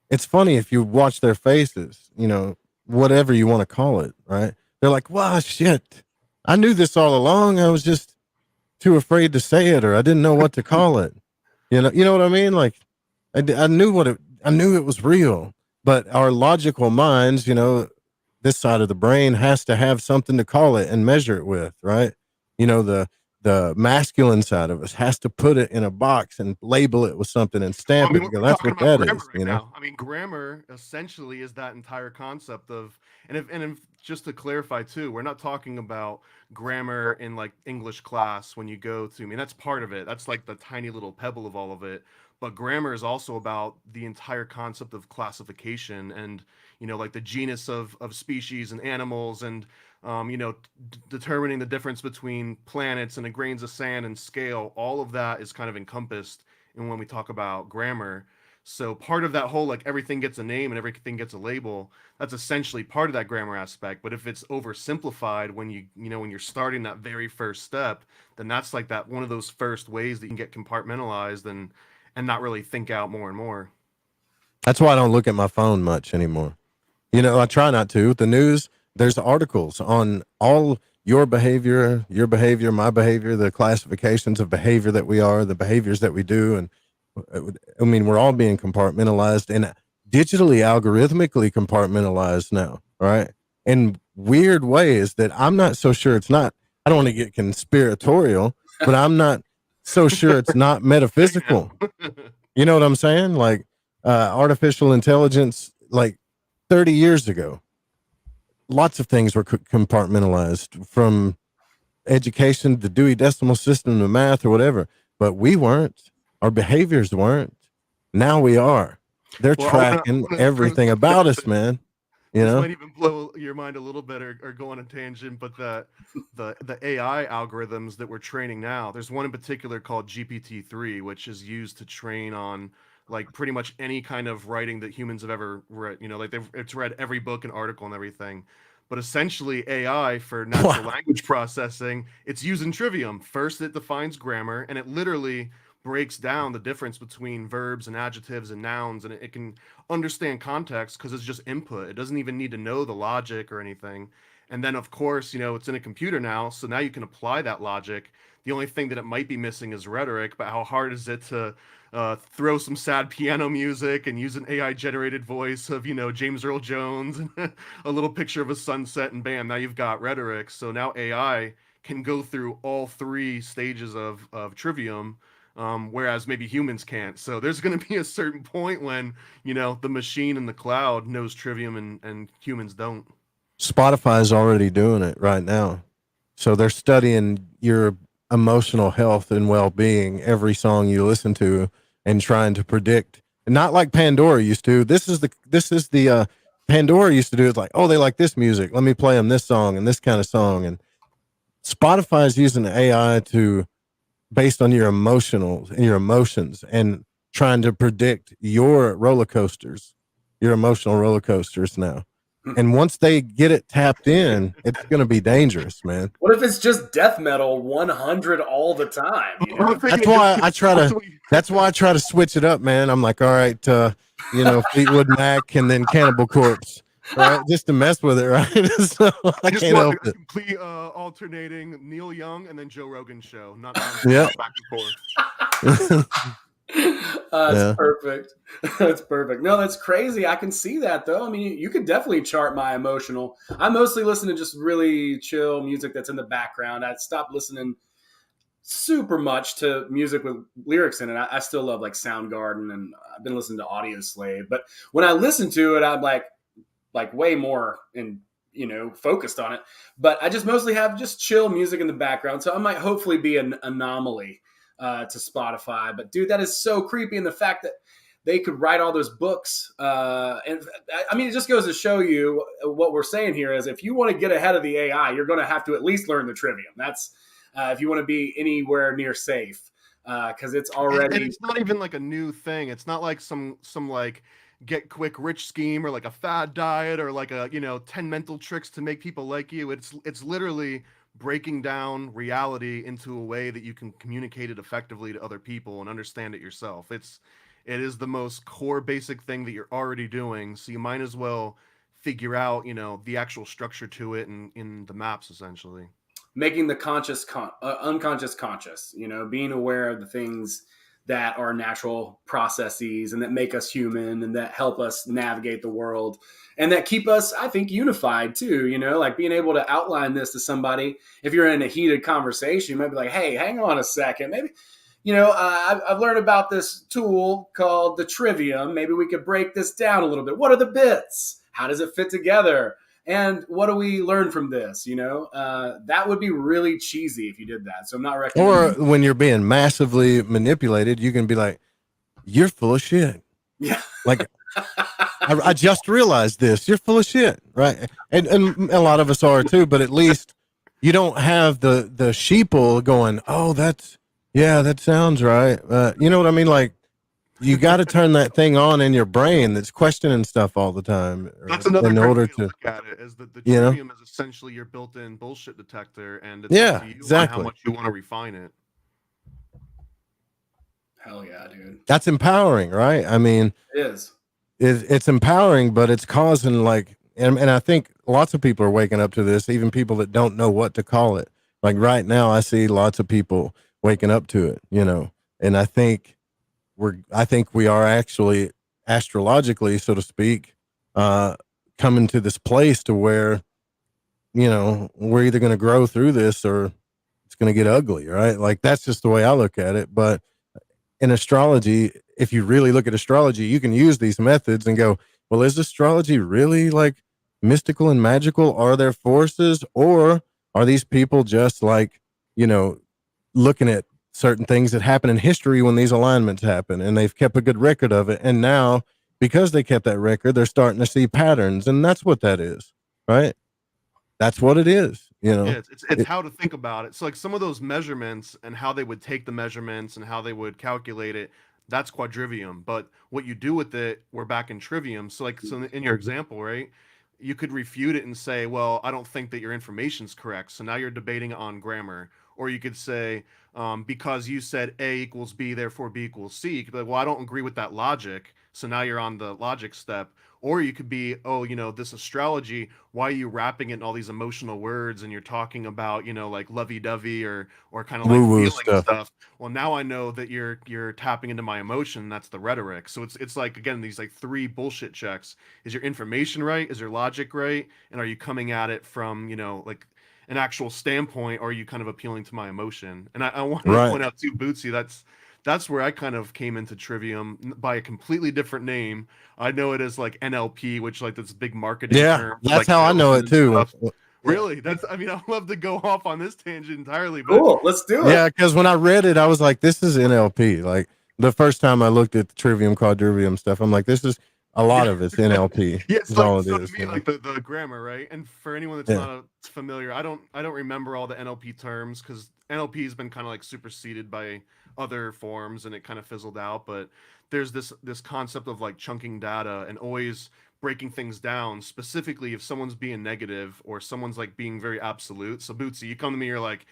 it's funny if you watch their faces, whatever you want to call it, right? They're like, wow, shit. I knew this all along. I was just too afraid to say it, or I didn't know what to call it. You know what I mean? Like I knew I knew it was real, but our logical minds, this side of the brain has to have something to call it and measure it with, right? The masculine side of us has to put it in a box and label it with something and stamp it. Because that's what that is, now. I mean, grammar essentially is that entire concept of, and if just to clarify too, we're not talking about grammar in like English class when you go to, I mean, that's part of it. That's like the tiny little pebble of all of it. But grammar is also about the entire concept of classification and, like the genus of species and animals and, determining the difference between planets and the grains of sand and scale. All of that is kind of encompassed in when we talk about grammar. So part of that whole, like, everything gets a name and everything gets a label, that's essentially part of that grammar aspect. But if it's oversimplified when when you're starting that very first step, then that's like that one of those first ways that you can get compartmentalized and not really think out more and more. That's why I don't look at my phone much anymore. I try not to. The news, there's articles on all your behavior, my behavior, the classifications of behavior that we are, the behaviors that we do. And I mean, we're all being compartmentalized and digitally, algorithmically compartmentalized now, right? In weird ways that I'm not so sure it's not, I don't want to get conspiratorial, but I'm not so sure it's not metaphysical. You know what I'm saying? Like artificial intelligence, like 30 years ago, lots of things were compartmentalized, from education, the Dewey Decimal System, to math or whatever. But we weren't. Our behaviors weren't. Now we are. They're tracking everything about us, man. This might even blow your mind a little bit or go on a tangent, but the AI algorithms that we're training now, there's one in particular called GPT-3, which is used to train on like pretty much any kind of writing that humans have ever read. Like it's read every book and article and everything. But essentially AI for natural language processing, it's using Trivium. First, it defines grammar, and it literally breaks down the difference between verbs and adjectives and nouns, and it can understand context because it's just input. It doesn't even need to know the logic or anything. And then, of course, it's in a computer now, so now you can apply that logic. The only thing that it might be missing is rhetoric, but how hard is it to throw some sad piano music and use an AI-generated voice of, James Earl Jones and a little picture of a sunset, and bam, now you've got rhetoric. So now AI can go through all three stages of Trivium, whereas maybe humans can't. So there's going to be a certain point when, the machine in the cloud knows Trivium and humans don't. Spotify's already doing it right now. So they're studying your emotional health and well-being, every song you listen to, and trying to predict. Not like Pandora used to. This is the Pandora used to do. It's like, oh, they like this music, let me play them this song and this kind of song. And Spotify is using AI to, based on your emotions and trying to predict your roller coasters, your emotional roller coasters now. And once they get it tapped in, it's going to be dangerous, man. What if it's just death metal 100 all the time? You know? That's why I try to. That's why I try to switch it up, man. I'm like, all right, Fleetwood Mac and then Cannibal Corpse, right? Just to mess with it, right? So I just can't want help a it. complete alternating Neil Young and then Joe Rogan show, not Yeah. back and forth. That's Yeah. perfect. That's perfect. No, that's crazy. I can see that though. I mean, you could definitely chart my emotional. I mostly listen to just really chill music that's in the background. I stopped listening super much to music with lyrics in it. I still love like Soundgarden, and I've been listening to Audio Slave. But when I listen to it, I'm like way more and focused on it. But I just mostly have just chill music in the background, so I might hopefully be an anomaly to Spotify. But dude, that is so creepy, and the fact that they could write all those books, and I mean, it just goes to show you what we're saying here is if you want to get ahead of the AI, you're going to have to at least learn the trivium. That's if you want to be anywhere near safe, because it's already. And it's not even like a new thing. It's not like some like get quick rich scheme or like a fad diet or like a 10 mental tricks to make people like you. It's literally breaking down reality into a way that you can communicate it effectively to other people and understand it yourself. It is the most core basic thing that you're already doing, so you might as well figure out the actual structure to it and in the maps essentially. Making the unconscious conscious, being aware of the things that are natural processes and that make us human and that help us navigate the world and that keep us, I think, unified too, like being able to outline this to somebody. If you're in a heated conversation, you might be like, hey, hang on a second, maybe I've learned about this tool called the trivium. Maybe we could break this down a little bit. What are the bits? How does it fit together? And what do we learn from this? That would be really cheesy if you did that. So I'm not recommending. Or when you're being massively manipulated, you can be like, "You're full of shit." Yeah. Like, I just realized this. You're full of shit, right? And a lot of us are too. But at least you don't have the sheeple going, "Oh, that sounds right." You know what I mean? Like, you got to turn that thing on in your brain that's questioning stuff all the time. That's another in great order way to to look at it. Is that the you know trivium is essentially your built-in bullshit detector, and it's up Yeah, to you on how exactly. much you want to refine it. Hell yeah, dude. That's empowering, right? I mean, It is. it's empowering, but it's causing like, and I think lots of people are waking up to this, even people that don't know what to call it. Like right now, I see lots of people waking up to it, and I think we are actually astrologically, so to speak, coming to this place to where, we're either going to grow through this or it's going to get ugly, right? Like that's just the way I look at it. But in astrology, if you really look at astrology, you can use these methods and go, well, is astrology really like mystical and magical? Are there forces, or are these people just like, looking at certain things that happen in history when these alignments happen and they've kept a good record of it. And now because they kept that record, they're starting to see patterns, and that's what that is, right? That's what it is, Yeah, it's how to think about it. So like some of those measurements and how they would take the measurements and how they would calculate it, that's quadrivium. But what you do with it, we're back in trivium. So in your example, right? You could refute it and say, well, I don't think that your information's correct. So now you're debating on grammar. Or you could say, because you said A equals B, therefore B equals C. You could be like, well, I don't agree with that logic. So now you're on the logic step. Or you could be, oh, this astrology, why are you wrapping it in all these emotional words and you're talking about, like lovey-dovey or kind of like woo-woo feeling stuff. stuff. Well, now I know that you're tapping into my emotion. That's the rhetoric. So it's like, again, these like three bullshit checks. Is your information right? Is your logic right? And are you coming at it from, like an actual standpoint, or are you kind of appealing to my emotion? And I wanted to Right. point out too, Bootsy, that's where I kind of came into trivium by a completely different name. I know it as like NLP, which like this big marketing term. That's Like how I know it too. Yeah. Really? I mean, I'd love to go off on this tangent entirely, but cool. Let's do it. Yeah, because when I read it, I was like, this is NLP. Like the first time I looked at the trivium, quadrivium stuff, I'm like, this is a lot of it's NLP. Yeah, Is all it so is. to me, like the grammar, right? And for anyone that's Yeah. not familiar, I don't remember all the NLP terms because NLP has been kind of like superseded by other forms and it kind of fizzled out. But there's this concept of like chunking data and always breaking things down, specifically if someone's being negative or someone's like being very absolute. So Bootsy, you come to me, you're like,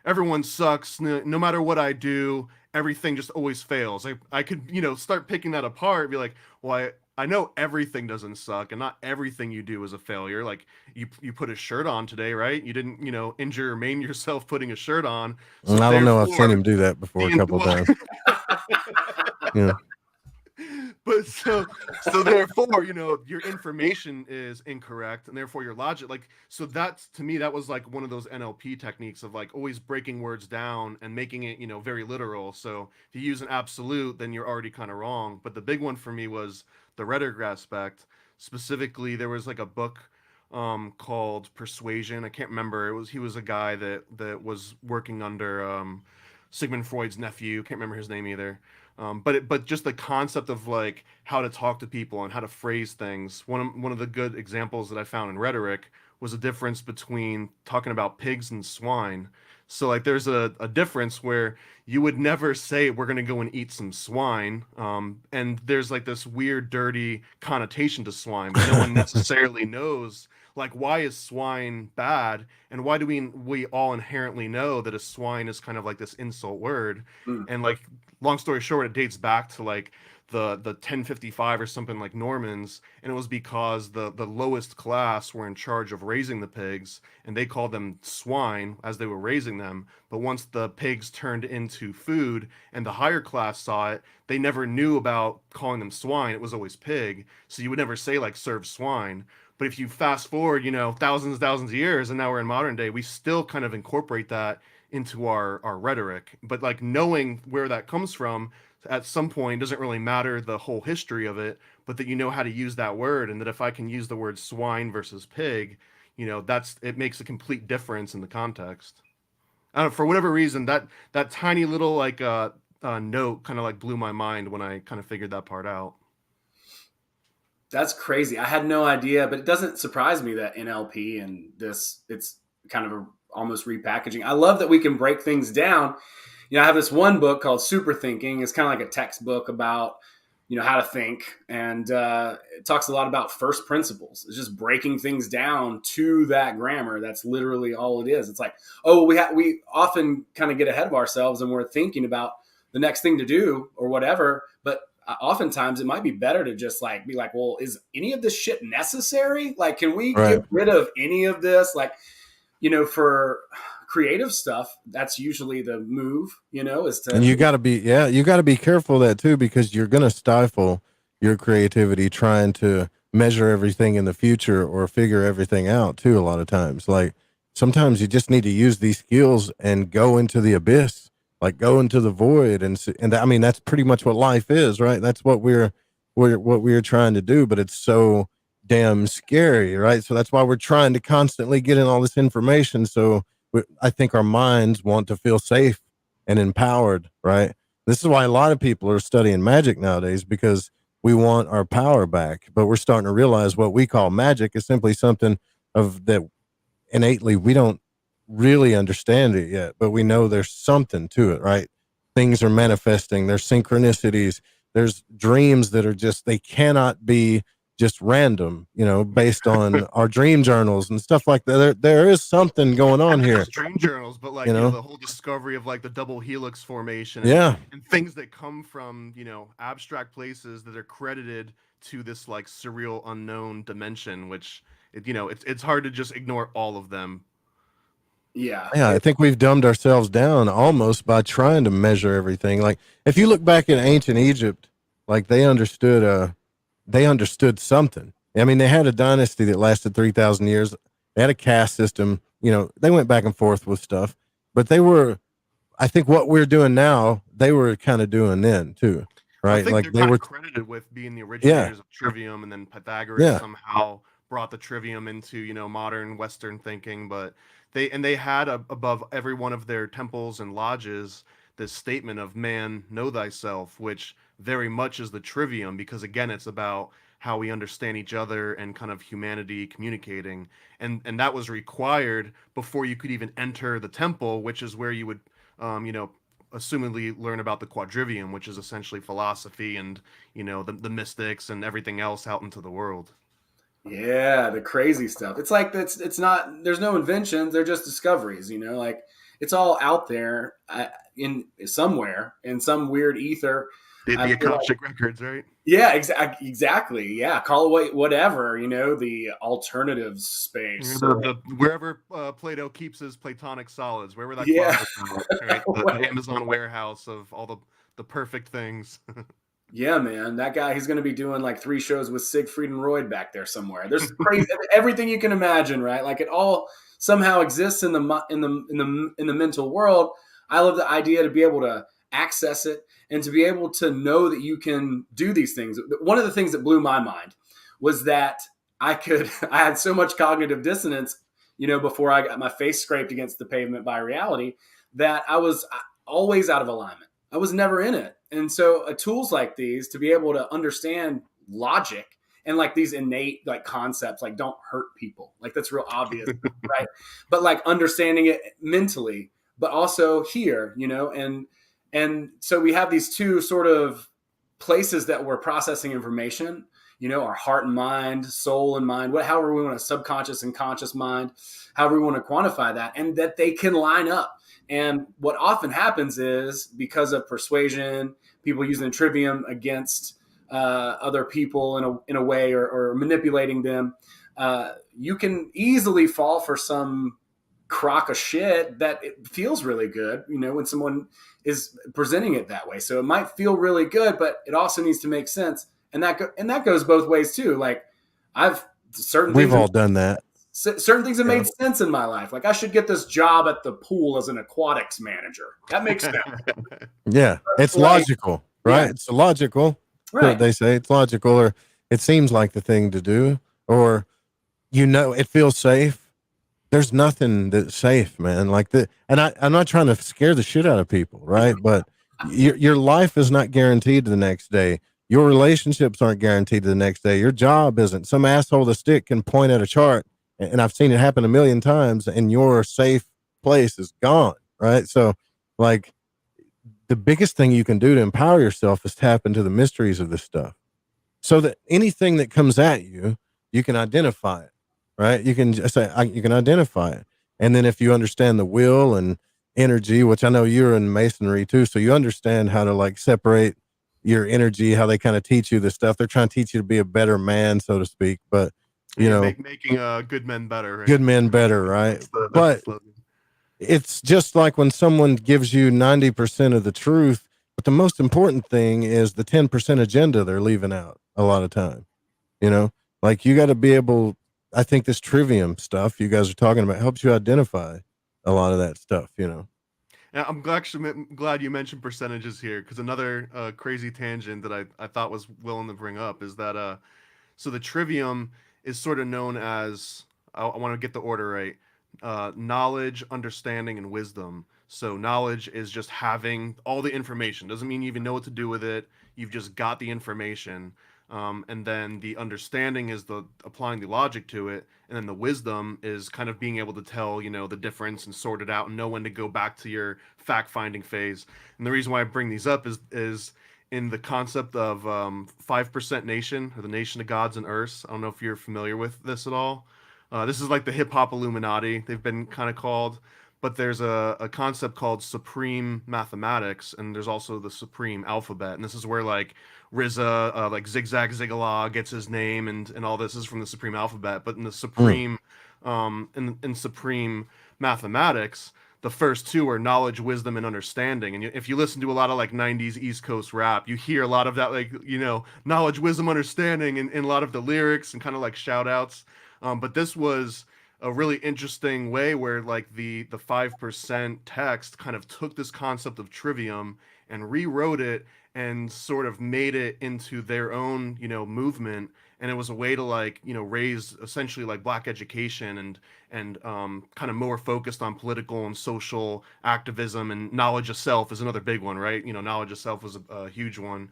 everyone sucks, no matter what I do, everything just always fails. I could, start picking that apart, be like, well, I know everything doesn't suck and not everything you do is a failure. Like you put a shirt on today, right? You didn't, injure or maim yourself putting a shirt on. So I don't know. I've seen therefore, him do that before a couple of well, times. Yeah. but so therefore, your information is incorrect and therefore your logic, like, so that's, to me, that was like one of those NLP techniques of like always breaking words down and making it, very literal. So if you use an absolute, then you're already kind of wrong. But the big one for me was the rhetoric aspect. Specifically, there was like a book called Persuasion. I can't remember. He was a guy that was working under Sigmund Freud's nephew. Can't remember his name either. But just the concept of like how to talk to people and how to phrase things. One of the good examples that I found in rhetoric was a difference between talking about pigs and swine. So like there's a difference where you would never say we're gonna go and eat some swine, and there's like this weird dirty connotation to swine, but no one necessarily knows like why is swine bad and why do we all inherently know that a swine is kind of like this insult word. Mm. And like, long story short, it dates back to like the 1055 or something, like Normans, and it was because the lowest class were in charge of raising the pigs, and they called them swine as they were raising them. But once the pigs turned into food and the higher class saw it, they never knew about calling them swine. It was always pig, so you would never say like serve swine. But if you fast forward, thousands of years, and now we're in modern day, we still kind of incorporate that into our rhetoric. But like knowing where that comes from at some point doesn't really matter the whole history of it, but that you know how to use that word, and that if I can use the word swine versus pig, it makes a complete difference in the context. I don't know, for whatever reason, that tiny little like note kind of like blew my mind when I kind of figured that part out. That's crazy. I had no idea, but it doesn't surprise me that NLP and it's kind of almost repackaging. I love that we can break things down. I have this one book called Super Thinking. It's kind of like a textbook about, how to think. And it talks a lot about first principles. It's just breaking things down to that grammar. That's literally all it is. It's like, oh, we often kind of get ahead of ourselves and we're thinking about the next thing to do or whatever. But oftentimes it might be better to just like be like, well, is any of this shit necessary? Like, can we Right. get rid of any of this? Like, for creative stuff, that's usually the move, is to. And you got to be careful of that too, because you're going to stifle your creativity trying to measure everything in the future or figure everything out too. A lot of times, like sometimes you just need to use these skills and go into the abyss, like go into the void. And I mean, that's pretty much what life is, right? That's what we're trying to do, but it's so damn scary, right? So that's why we're trying to constantly get in all this information. So I think our minds want to feel safe and empowered, right? This is why a lot of people are studying magic nowadays, because we want our power back. But we're starting to realize what we call magic is simply something of that innately we don't really understand it yet, but we know there's something to it, right? Things are manifesting, there's synchronicities, there's dreams that are just, they cannot be just random, based on our dream journals and stuff like that. There is something going on Not here. just dream journals, but like the whole discovery of like the double helix formation, and things that come from abstract places that are credited to this like surreal unknown dimension, which it's hard to just ignore all of them. Yeah. I think we've dumbed ourselves down almost by trying to measure everything. Like if you look back in ancient Egypt, like they understood something. I mean, they had a dynasty that lasted 3,000 years. They had a caste system. They went back and forth with stuff, but I think what we're doing now, they were kind of doing then too, right? I think like they were credited with being the originators of trivium, and then Pythagoras somehow brought the trivium into modern Western thinking. But they had above every one of their temples and lodges this statement of "Man, know thyself," which very much is the trivium, because again, it's about how we understand each other and kind of humanity communicating, and that was required before you could even enter the temple, which is where you would assumedly learn about the quadrivium, which is essentially philosophy and the mystics and everything else out into the world. Yeah, the crazy stuff. It's like it's not. There's no inventions. They're just discoveries. Like it's all out there in somewhere in some weird ether. I The feel like, Akashic records, right? yeah, exactly. Yeah, call it whatever. The alternative Yeah, space or the wherever Plato keeps his Platonic solids, wherever that yeah. closet's at, right? The Amazon warehouse of all the perfect things. Yeah, man, that guy, he's going to be doing like 3 shows with Siegfried and Roy back there somewhere. There's crazy everything you can imagine, right? Like it all somehow exists in the mental world. I love the idea to be able to access it and to be able to know that you can do these things. One of the things that blew my mind was that I had so much cognitive dissonance, before I got my face scraped against the pavement by reality, that I was always out of alignment. I was never in it. And so tools like these to be able to understand logic and like these innate like concepts, like don't hurt people, like that's real obvious, right? But like understanding it mentally, but also here, and so we have these two sort of places that we're processing information, our heart and mind, soul and mind, however we want to, subconscious and conscious mind, however we want to quantify that, and that they can line up. And what often happens is because of persuasion, people using trivium against other people in a way, or manipulating them, you can easily fall for some crock of shit that it feels really good, when someone is presenting it that way. So it might feel really good, but it also needs to make sense. And that goes both ways too. Like I've certain We've things all done that. certain things have Yeah. made sense in my life. Like I should get this job at the pool as an aquatics manager. That makes sense. Yeah, it's Like, logical, right? yeah, It's logical. That's what right. they say. It's logical, or it seems like the thing to do, or it feels safe. There's nothing that's safe, man. Like and I'm not trying to scare the shit out of people, right? But your life is not guaranteed the next day. Your relationships aren't guaranteed the next day. Your job isn't. Some asshole with a stick can point at a chart, and I've seen it happen a million times, and your safe place is gone, right? So, like, the biggest thing you can do to empower yourself is tap into the mysteries of this stuff, so that anything that comes at you, you can identify it, right? You can just say, you can identify it. And then if you understand the will and energy, which I know you're in masonry too, so you understand how to like separate your energy, how they kind of teach you this stuff. They're trying to teach you to be a better man, so to speak. But Yeah, making good men better, right? good men better, right? That's the But slogan. it's just like when someone gives you 90% of the truth, but the most important thing is the 10% agenda they're leaving out a lot of time. Like you got to be able, I think this trivium stuff you guys are talking about helps you identify a lot of that stuff. Yeah, I'm glad you mentioned percentages here, because another crazy tangent that I thought was willing to bring up is that so the trivium is sort of known as, I want to get the order right, knowledge, understanding, and wisdom. So knowledge is just having all the information. Doesn't mean you even know what to do with it. You've just got the information. And then the understanding is the applying the logic to it, and then the wisdom is kind of being able to tell, the difference and sort it out and know when to go back to your fact finding phase. And the reason why I bring these up is in the concept of 5% nation, or the nation of gods and earths. I don't know if you're familiar with this at all. This is like the hip hop Illuminati, they've been kind of called. But there's a concept called supreme mathematics, and there's also the supreme alphabet. And this is where like RZA, like Zigzag Zigala gets his name, and all this is from the supreme alphabet. But in the supreme, in supreme mathematics, the first two are knowledge, wisdom, and understanding. And if you listen to a lot of like 90s East Coast rap, you hear a lot of that, like, knowledge, wisdom, understanding in a lot of the lyrics and kind of like shout outs. But this was a really interesting way where like the 5% text kind of took this concept of trivium and rewrote it and sort of made it into their own, movement. And it was a way to like, raise essentially like black education and kind of more focused on political and social activism. And knowledge of self is another big one, right? Knowledge of self was a huge one.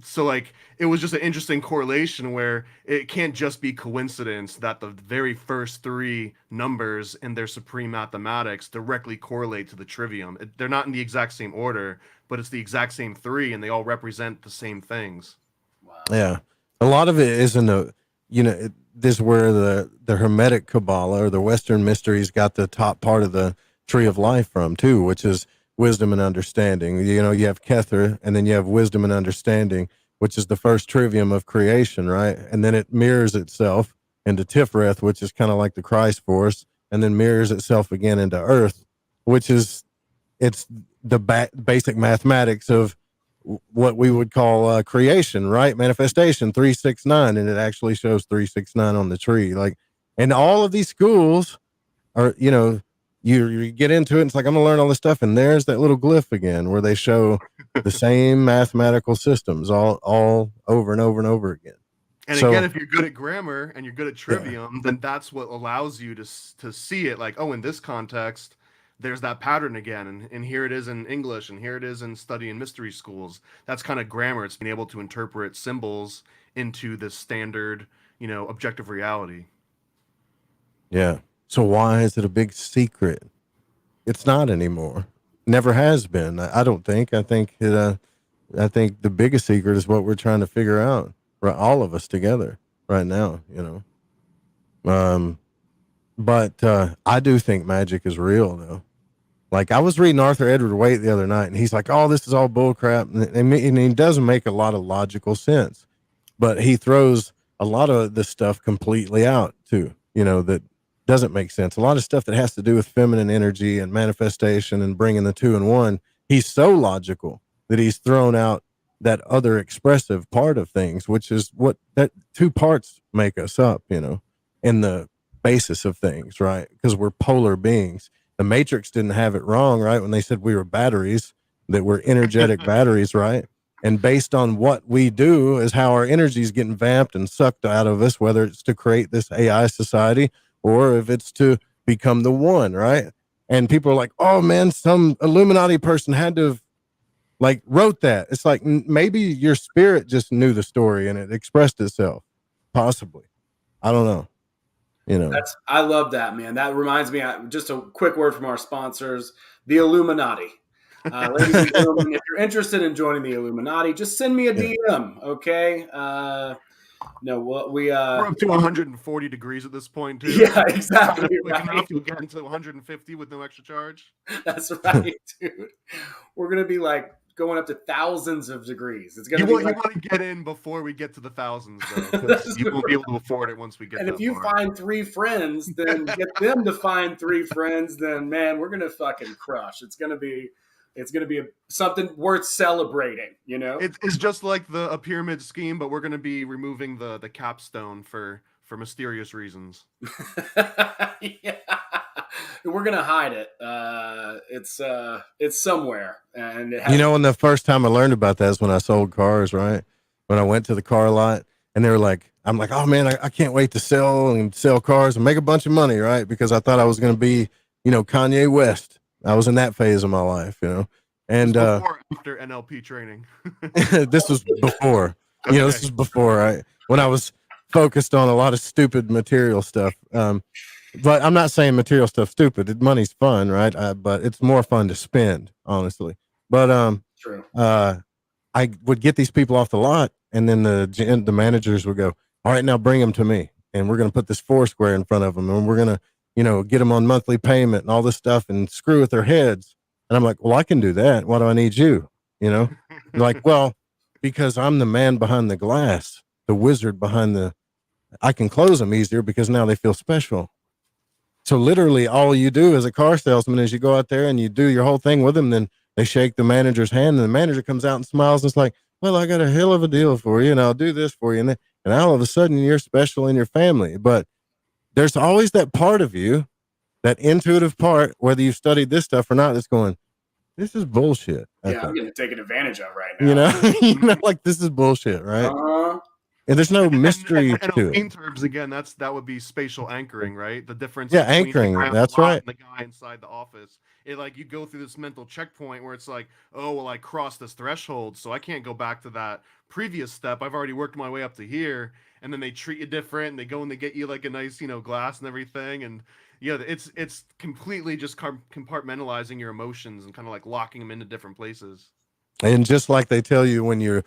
So like it was just an interesting correlation where it can't just be coincidence that the very first three numbers in their supreme mathematics directly correlate to the trivium. They're not in the exact same order, but it's the exact same three, and they all represent the same things. Wow. Yeah. A lot of it isn't this is where the Hermetic Kabbalah or the Western mysteries got the top part of the tree of life from too, which is wisdom and understanding. You know, you have Kether, and then you have wisdom and understanding, which is the first trivium of creation, right? And then it mirrors itself into Tiferet, which is kind of like the Christ force, and then mirrors itself again into Earth, which is it's the basic mathematics of what we would call creation, right? Manifestation 369, and it actually shows 369 on the tree. Like, and all of these schools are, you know, you get into it, and it's like, I'm gonna learn all this stuff, and there's that little glyph again where they show the same mathematical systems all over and over and over again. And So, again, if you're good at grammar and you're good at trivium, then that's what allows you to see it. Like, oh, in this context, there's that pattern again, and here it is in English, and here it is in studying mystery schools. That's kind of grammar. It's being able to interpret symbols into the standard, you know, objective reality. yeah. So why is it a big secret? It's not anymore. Never has been. I don't think. I think I think the biggest secret is what we're trying to figure out, right? All of us together right now, you know. But I do think magic is real, though. Like, I was reading Arthur Edward Waite the other night, and he's like, "Oh, this is all bullcrap," and he doesn't make a lot of logical sense, but he throws a lot of this stuff completely out too. You know, that doesn't make sense. A lot of stuff that has to do with feminine energy and manifestation and bringing the two in one. He's so logical that he's thrown out that other expressive part of things, which is what that two parts make us up. You know, in the basis of things, right? Because we're polar beings. The Matrix didn't have it wrong, right? When they said we were batteries, that we're energetic batteries, right? And based on what we do is how our energy is getting vamped and sucked out of us, whether it's to create this AI society or if it's to become the one, right? And people are like, oh man, some Illuminati person had to have like wrote that. It's like, maybe your spirit just knew the story and it expressed itself. Possibly. I don't know. You know, I love that, man. That reminds me, just a quick word from our sponsors, the Illuminati. Ladies and gentlemen, if you're interested in joining the Illuminati, just send me a DM, okay? No, we're up to 140 degrees at this point, too. Yeah, exactly. Enough, you'll get into 150 with no extra charge. That's right, dude. We're gonna be like going up to thousands of degrees. It's gonna you want to get in before we get to the thousands, though. You won't be able to afford it once we get. And if you find 3 friends, then get them to find 3 friends. Then, man, we're gonna fucking crush. It's gonna be something worth celebrating. You know, it's just like a pyramid scheme, but we're gonna be removing the capstone for mysterious reasons. Yeah. We're gonna hide it. It's somewhere, and you know. When the first time I learned about that is when I sold cars. Right when I went to the car lot, and they were like, "I'm like, oh man, I can't wait to sell cars and make a bunch of money." Right, because I thought I was going to be, you know, Kanye West. I was in that phase of my life, you know. And before, after NLP training, this was before. Okay. You know, this was before. Right when I was focused on a lot of stupid material stuff. But I'm not saying material stuff stupid. Money's fun, right? But it's more fun to spend, honestly. But true. I would get these people off the lot, and then the managers would go, "All right, now bring them to me, and we're going to put this Foursquare in front of them, and we're going to, you know, get them on monthly payment and all this stuff, and screw with their heads." And I'm like, "Well, I can do that. Why do I need you?" You know, like, well, because I'm the man behind the glass, the wizard behind I can close them easier because now they feel special. So literally all you do as a car salesman is you go out there and you do your whole thing with them. Then they shake the manager's hand, and the manager comes out and smiles. And it's like, well, I got a hell of a deal for you, and I'll do this for you. And all of a sudden you're special in your family. But there's always that part of you, that intuitive part, whether you've studied this stuff or not, that's going, this is bullshit. Yeah, I'm getting taken advantage of right now. You know, like this is bullshit, right? Uh-huh. And there's no mystery and to it. In terms, again, that would be spatial anchoring, right? The difference. Yeah, anchoring. That's right. And the guy inside the office. It like you go through this mental checkpoint where it's like, oh well, I crossed this threshold, so I can't go back to that previous step. I've already worked my way up to here, and then they treat you different. And they go and they get you like a nice, you know, glass and everything, and yeah, it's completely just compartmentalizing your emotions and kind of like locking them into different places. And just like they tell you when you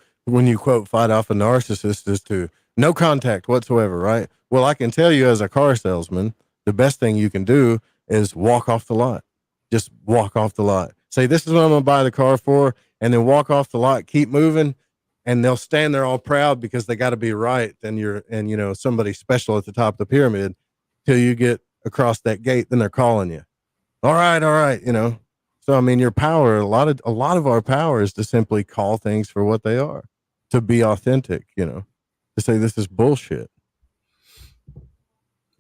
quote fight off a narcissist is to no contact whatsoever, right? Well, I can tell you as a car salesman, the best thing you can do is walk off the lot. Just walk off the lot. Say, this is what I'm going to buy the car for, and then walk off the lot, keep moving, and they'll stand there all proud because they got to be right. And you know, somebody special at the top of the pyramid till you get across that gate. Then they're calling you. All right. You know, so I mean, your power, a lot of our power is to simply call things for what they are, to be authentic. You know, to say this is bullshit.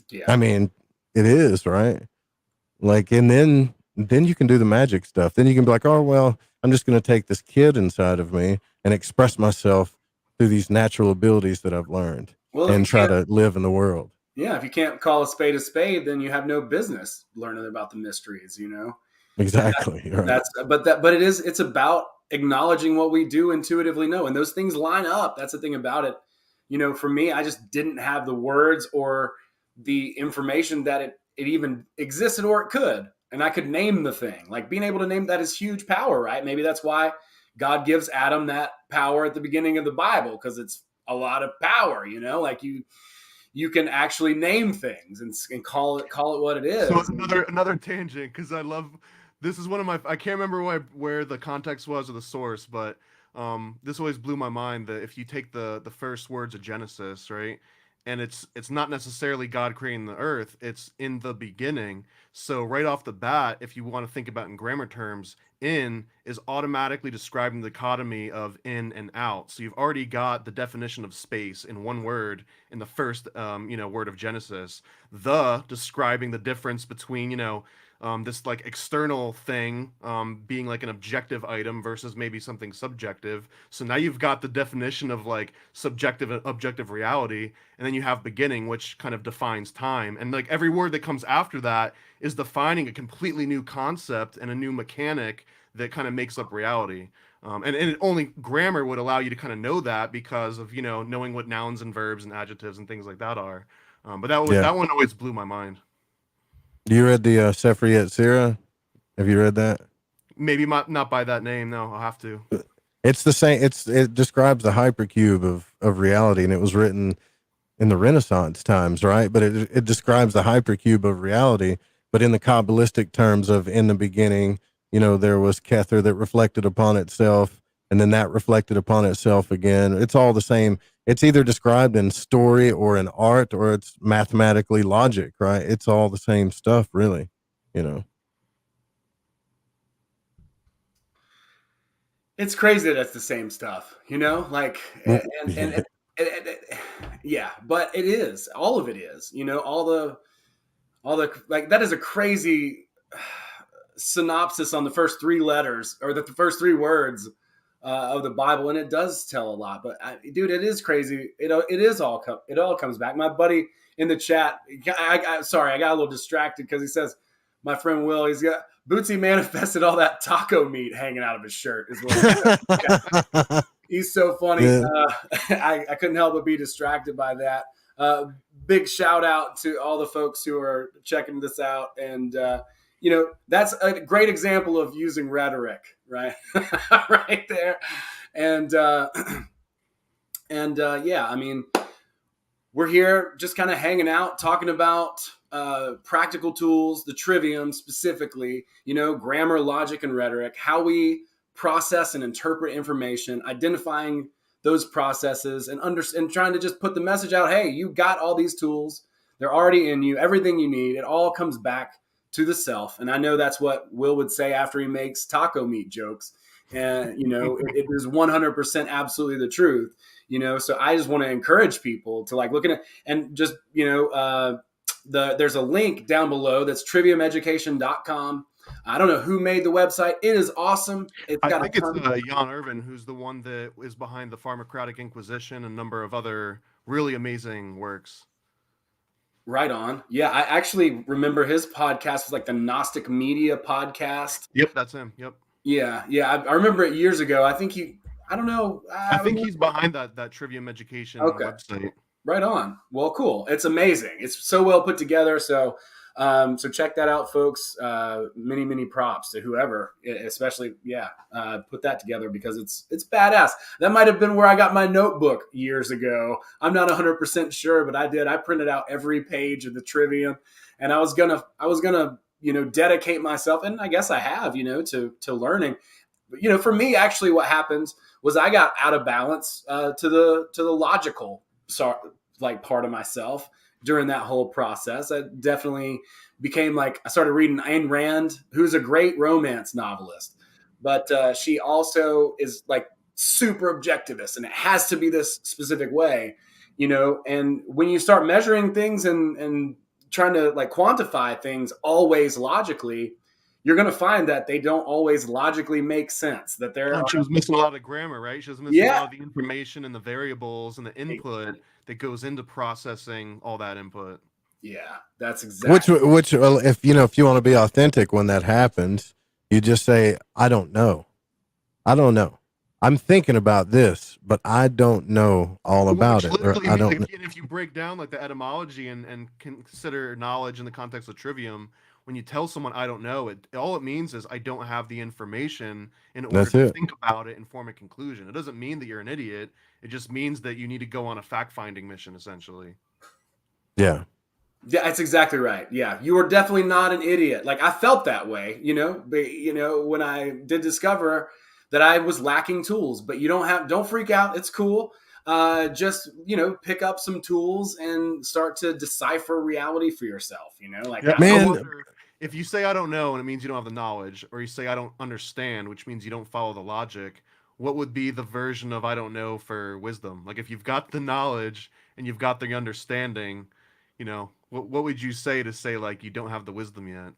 Yeah. I mean, it is, right? Like, and then you can do the magic stuff. Then you can be like, oh well, I'm just going to take this kid inside of me and express myself through these natural abilities that I've learned, and try to live in the world. Yeah, if you can't call a spade, then you have no business learning about the mysteries, you know. Exactly. Right. But it's about acknowledging what we do intuitively know, and those things line up. That's the thing about it. You know, for me, I just didn't have the words or the information that it even existed or it could, and I could name the thing. Like being able to name that is huge power, right? Maybe that's why God gives Adam that power at the beginning of the Bible, because it's a lot of power, you know, like you can actually name things and call it what it is. So another tangent, because I love, this is one of my, I can't remember where the context was or the source, but this always blew my mind that if you take the first words of Genesis, right, and it's not necessarily God creating the earth, it's in the beginning. So right off the bat, if you want to think about in grammar terms, in is automatically describing the dichotomy of in and out. So you've already got the definition of space in one word in the first word of Genesis. The describing the difference between, this like external thing being like an objective item versus maybe something subjective. So now you've got the definition of like subjective and objective reality, and then you have beginning, which kind of defines time. And like every word that comes after that is defining a completely new concept and a new mechanic that kind of makes up reality. And only grammar would allow you to kind of know that because of, knowing what nouns and verbs and adjectives and things like that are. But that one always blew my mind. You read the Sefer Yetzirah? Have you read that? Maybe not by that name. No, I'll have to. It's the same. It describes the hypercube of reality, and it was written in the Renaissance times, right? But it describes the hypercube of reality, but in the Kabbalistic terms of in the beginning, there was Kether that reflected upon itself, and then that reflected upon itself again. It's all the same. It's either described in story or in art, or it's mathematically logic, right? It's all the same stuff, really, It's crazy that it's the same stuff, like, yeah, but it is, all of it is, all the, like, that is a crazy synopsis on the first three letters or the first three words of the Bible, and it does tell a lot. But dude, it is crazy. It all comes back. My buddy in the chat, sorry, I got a little distracted because he says, my friend Will, he's got Bootsy manifested all that taco meat hanging out of his shirt. Is what he's so funny. Yeah. I couldn't help but be distracted by that. Big shout out to all the folks who are checking this out, and that's a great example of using rhetoric, right? Right there. And yeah, I mean, we're here just kind of hanging out, talking about practical tools, the trivium specifically, grammar, logic, and rhetoric, how we process and interpret information, identifying those processes, and trying to just put the message out, hey, you got all these tools. They're already in you, everything you need. It all comes back to the self. And I know that's what Will would say after he makes taco meat jokes. And, it is 100% absolutely the truth, so I just want to encourage people to like looking at, and just, there's a link down below that's triviumeducation.com. I don't know who made the website. It is awesome. I think it's Jan Irvin, who's the one that is behind the Pharmacratic Inquisition and a number of other really amazing works. Right on. Yeah, I actually remember his podcast was like the Gnostic Media podcast. Yep, that's him. Yep. Yeah. I remember it years ago. I think I don't know. I think he's behind that Trivium Education website. Right on. Well, cool. It's amazing. It's so well put together. So So check that out, folks. Many props to whoever, especially put that together, because it's badass. That might have been where I got my notebook years ago. I'm not 100% sure, but I did. I printed out every page of the Trivium, and I was gonna dedicate myself, and I guess I have, to learning. But, for me, actually, what happened was I got out of balance to the logical part of myself during that whole process. I definitely became I started reading Ayn Rand, who's a great romance novelist, but she also is super objectivist, and it has to be this specific way, And when you start measuring things and trying to quantify things always logically, you're going to find that they don't always logically make sense. That She was missing a lot of grammar, right? She was missing a lot of the information and the variables and the input that goes into processing all that input. Yeah, that's exactly. Which if you want to be authentic when that happens, you just say, I don't know. I'm thinking about this, but I don't know all about it. Or I don't. And if you break down the etymology and consider knowledge in the context of trivium, when you tell someone I don't know, all it means is I don't have the information in order to think about it and form a conclusion. It doesn't mean that you're an idiot. It just means that you need to go on a fact-finding mission, essentially. Yeah. Yeah, that's exactly right. Yeah, you are definitely not an idiot. I felt that way, but, when I did discover that I was lacking tools. But don't freak out. It's cool. Just pick up some tools and start to decipher reality for yourself. Man, I wonder if you say I don't know and it means you don't have the knowledge, or you say I don't understand, which means you don't follow the logic. What would be the version of I don't know for wisdom? If you've got the knowledge and you've got the understanding, what would you say to say you don't have the wisdom yet?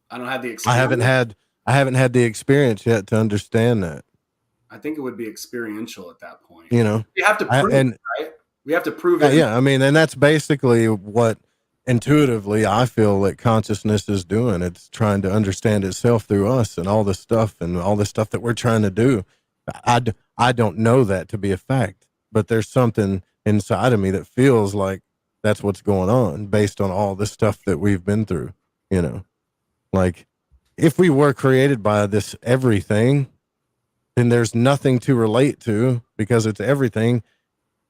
I don't have the experience. I haven't had the experience yet to understand that. I think it would be experiential at that point. You have to prove it, right? We have to prove it. Yeah, I mean, and that's basically what intuitively I feel that consciousness is doing. It's trying to understand itself through us and all this stuff that we're trying to do. I don't know that to be a fact, but there's something inside of me that feels like that's what's going on based on all the stuff that we've been through, if we were created by this everything, then there's nothing to relate to because it's everything.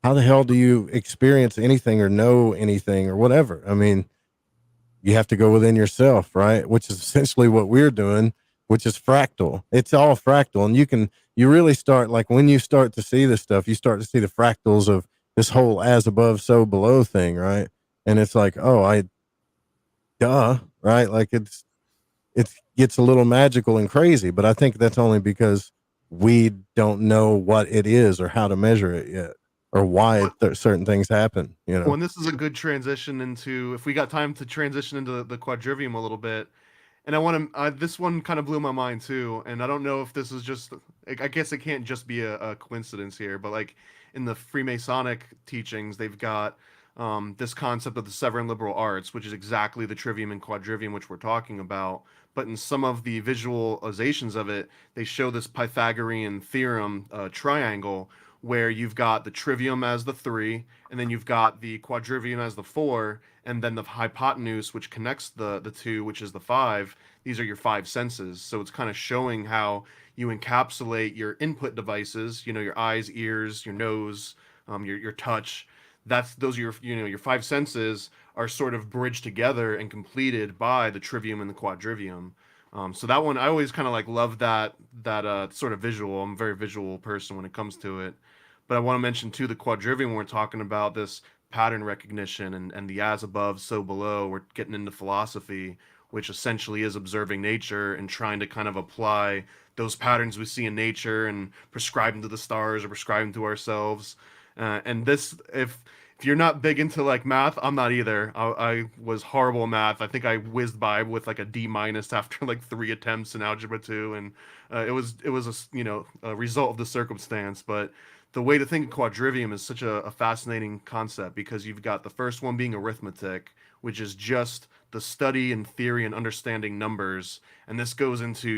How the hell do you experience anything or know anything or whatever? I mean, you have to go within yourself, right? Which is essentially what we're doing, which is fractal. It's all fractal. And you really start, when you start to see this stuff, you start to see the fractals of this whole as above, so below thing, right? And it's right? It gets a little magical and crazy, but I think that's only because we don't know what it is or how to measure it yet, or why certain things happen. Well, and this is a good transition into, if we got time to transition into the quadrivium a little bit. And I want to, this one kind of blew my mind too. And I don't know if this is just, I guess it can't just be a coincidence here, but in the Freemasonic teachings, they've got this concept of the seven liberal arts, which is exactly the trivium and quadrivium, which we're talking about. But in some of the visualizations of it, they show this Pythagorean theorem triangle where you've got the trivium as the 3, and then you've got the quadrivium as the 4, and then the hypotenuse, which connects the 2, which is the 5. These are your 5 senses. So it's kind of showing how you encapsulate your input devices, your eyes, ears, your nose, your touch. Those are your 5 senses are sort of bridged together and completed by the trivium and the quadrivium. So that one, I always kind of love that sort of visual. I'm a very visual person when it comes to it. But I want to mention too the quadrivium when we're talking about this pattern recognition and the as above, so below. We're getting into philosophy, which essentially is observing nature and trying to kind of apply those patterns we see in nature and prescribe them to the stars or prescribe them to ourselves. And this, if you're not big into math, I'm not either. I was horrible at math. I think I whizzed by with a D- after 3 attempts in algebra 2, and it was a result of the circumstance. But the way to think of quadrivium is such a fascinating concept, because you've got the first one being arithmetic, which is just the study and theory and understanding numbers, and this goes into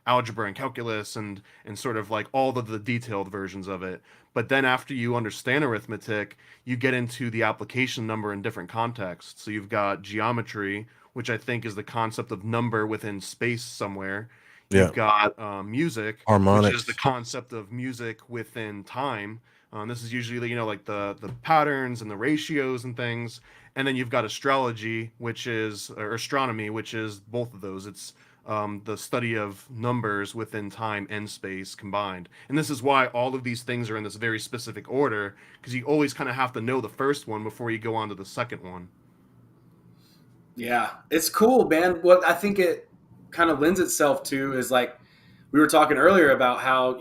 algebra and calculus and sort of like all of the detailed versions of it. But then after you understand arithmetic, you get into the application number in different contexts. So you've got geometry, which I think is the concept of number within space somewhere. Yeah. You've got music, which is the Harmonics. concept of music within time. This is usually, like the patterns and the ratios and things. And then you've got astrology, or astronomy, which is both of those. It's the study of numbers within time and space combined. And this is why all of these things are in this very specific order, because you always kind of have to know the first one before you go on to the second one. Yeah, it's cool, man. What I think it kind of lends itself to is like we were talking earlier about how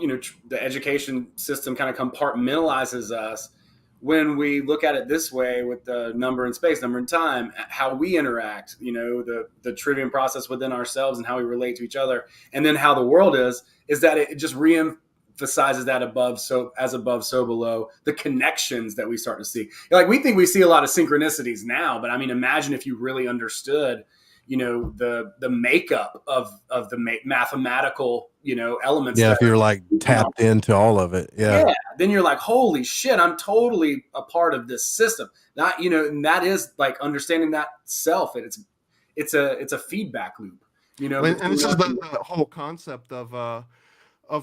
the education system kind of compartmentalizes us when we look at it this way with the number in space, number in time, how we interact, the trivium process within ourselves and how we relate to each other, and then how the world is that it just reemphasizes that above so below, the connections that we start to see. Like we think we see a lot of synchronicities now, but I mean, imagine if you really understood the makeup of the mathematical elements. Yeah, That if you're like tapped into all of it. Yeah. yeah, then you're like, holy shit, I'm totally a part of this system. Not and that is like understanding that self. It's a feedback loop. And this is the whole concept of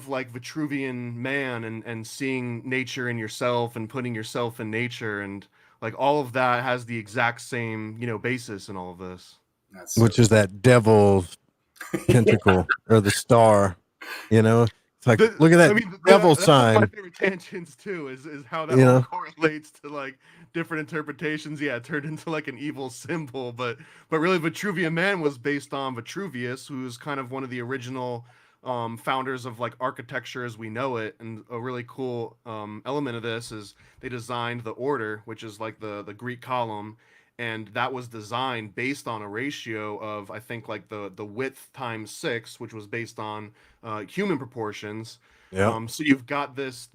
like Vitruvian man and seeing nature in yourself and putting yourself in nature, and like all of that has the exact same basis in all of this. Which is that devil's pentacle or the star, It's like, look at that devil that's one of my sign. favorite tangents too, is how that You all know? correlates to like different interpretations. Yeah, it turned into like an evil symbol, but really Vitruvian Man was based on Vitruvius, who's kind of one of the original founders of like architecture as we know it. And a really cool element of this is they designed the order, which is like the Greek column, and that was designed based on a ratio of, I think, like the width times 6, which was based on human proportions. Yeah. So you've got this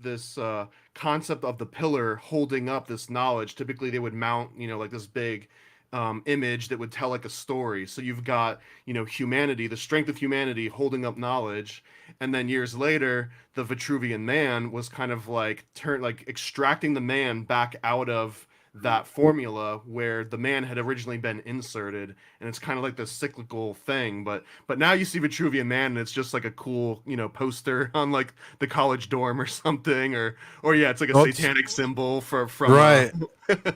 concept of the pillar holding up this knowledge. Typically, they would mount like this big image that would tell like a story. So you've got humanity, the strength of humanity holding up knowledge, and then years later, the Vitruvian Man was kind of like extracting the man back out of that formula where the man had originally been inserted, and it's kind of like this cyclical thing. But now you see Vitruvian Man and it's just like a cool poster on like the college dorm or something, or yeah, it's like a satanic symbol from right.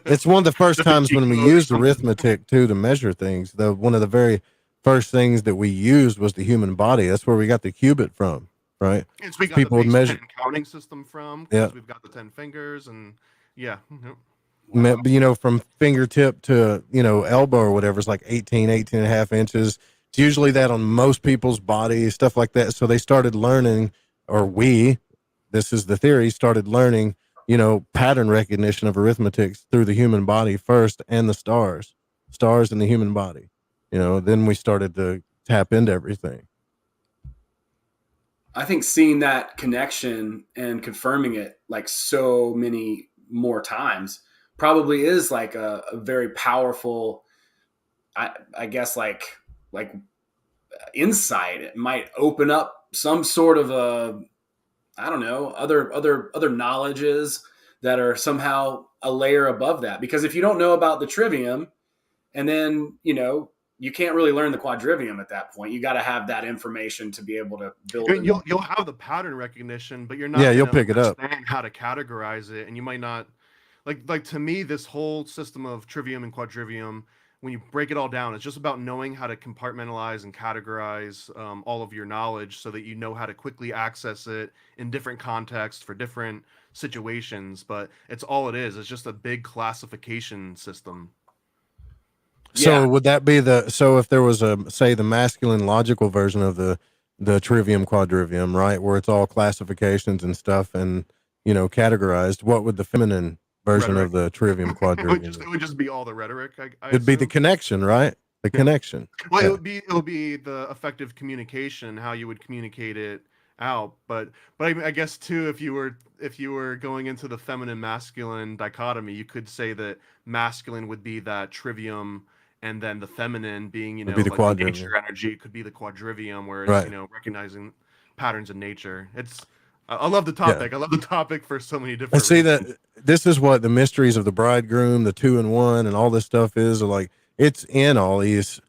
It's one of the first times when we used arithmetic too to measure things. One of the very first things that we used was the human body. That's where we got the cubit from, right? It's we got people the would measure counting system from, because we've got the 10 fingers, and yeah. Wow. From fingertip to elbow or whatever is like 18 and a half inches. It's usually that on most people's bodies, stuff like that. So they started learning, this is the theory, started learning pattern recognition of arithmetic through the human body first, and the stars in the human body. Then we started to tap into everything. I think seeing that connection and confirming it like so many more times probably is like a very powerful, I guess like insight. It might open up some sort of I don't know, other knowledges that are somehow a layer above that. Because if you don't know about the trivium, and then you can't really learn the quadrivium at that point. You got to have that information to be able to build. You'll have the pattern recognition, but you're not. Yeah, you'll pick it up. How to categorize it, and you might not. Like to me, this whole system of trivium and quadrivium, when you break it all down, it's just about knowing how to compartmentalize and categorize all of your knowledge, so that you know how to quickly access it in different contexts for different situations. But it's all it is. It's just a big classification system. So would that be if there was the masculine logical version of the trivium quadrivium, right, where it's all classifications and stuff and categorized, what would the feminine version rhetoric of the trivium quadrivium it would just be all the rhetoric. It'd be the connection, right? The connection. Well, it would be the effective communication, how you would communicate it out. But I guess too, if you were going into the feminine masculine dichotomy, you could say that masculine would be that trivium, and then the feminine being, Would be the like the quadrivium. nature energy could be the quadrivium, where it's, Right. recognizing patterns in nature. I love the Yeah. topic. I love the topic for so many And different see reasons. that this is what the mysteries of the bridegroom, the 2-in-1, and all this stuff is like. It's in all these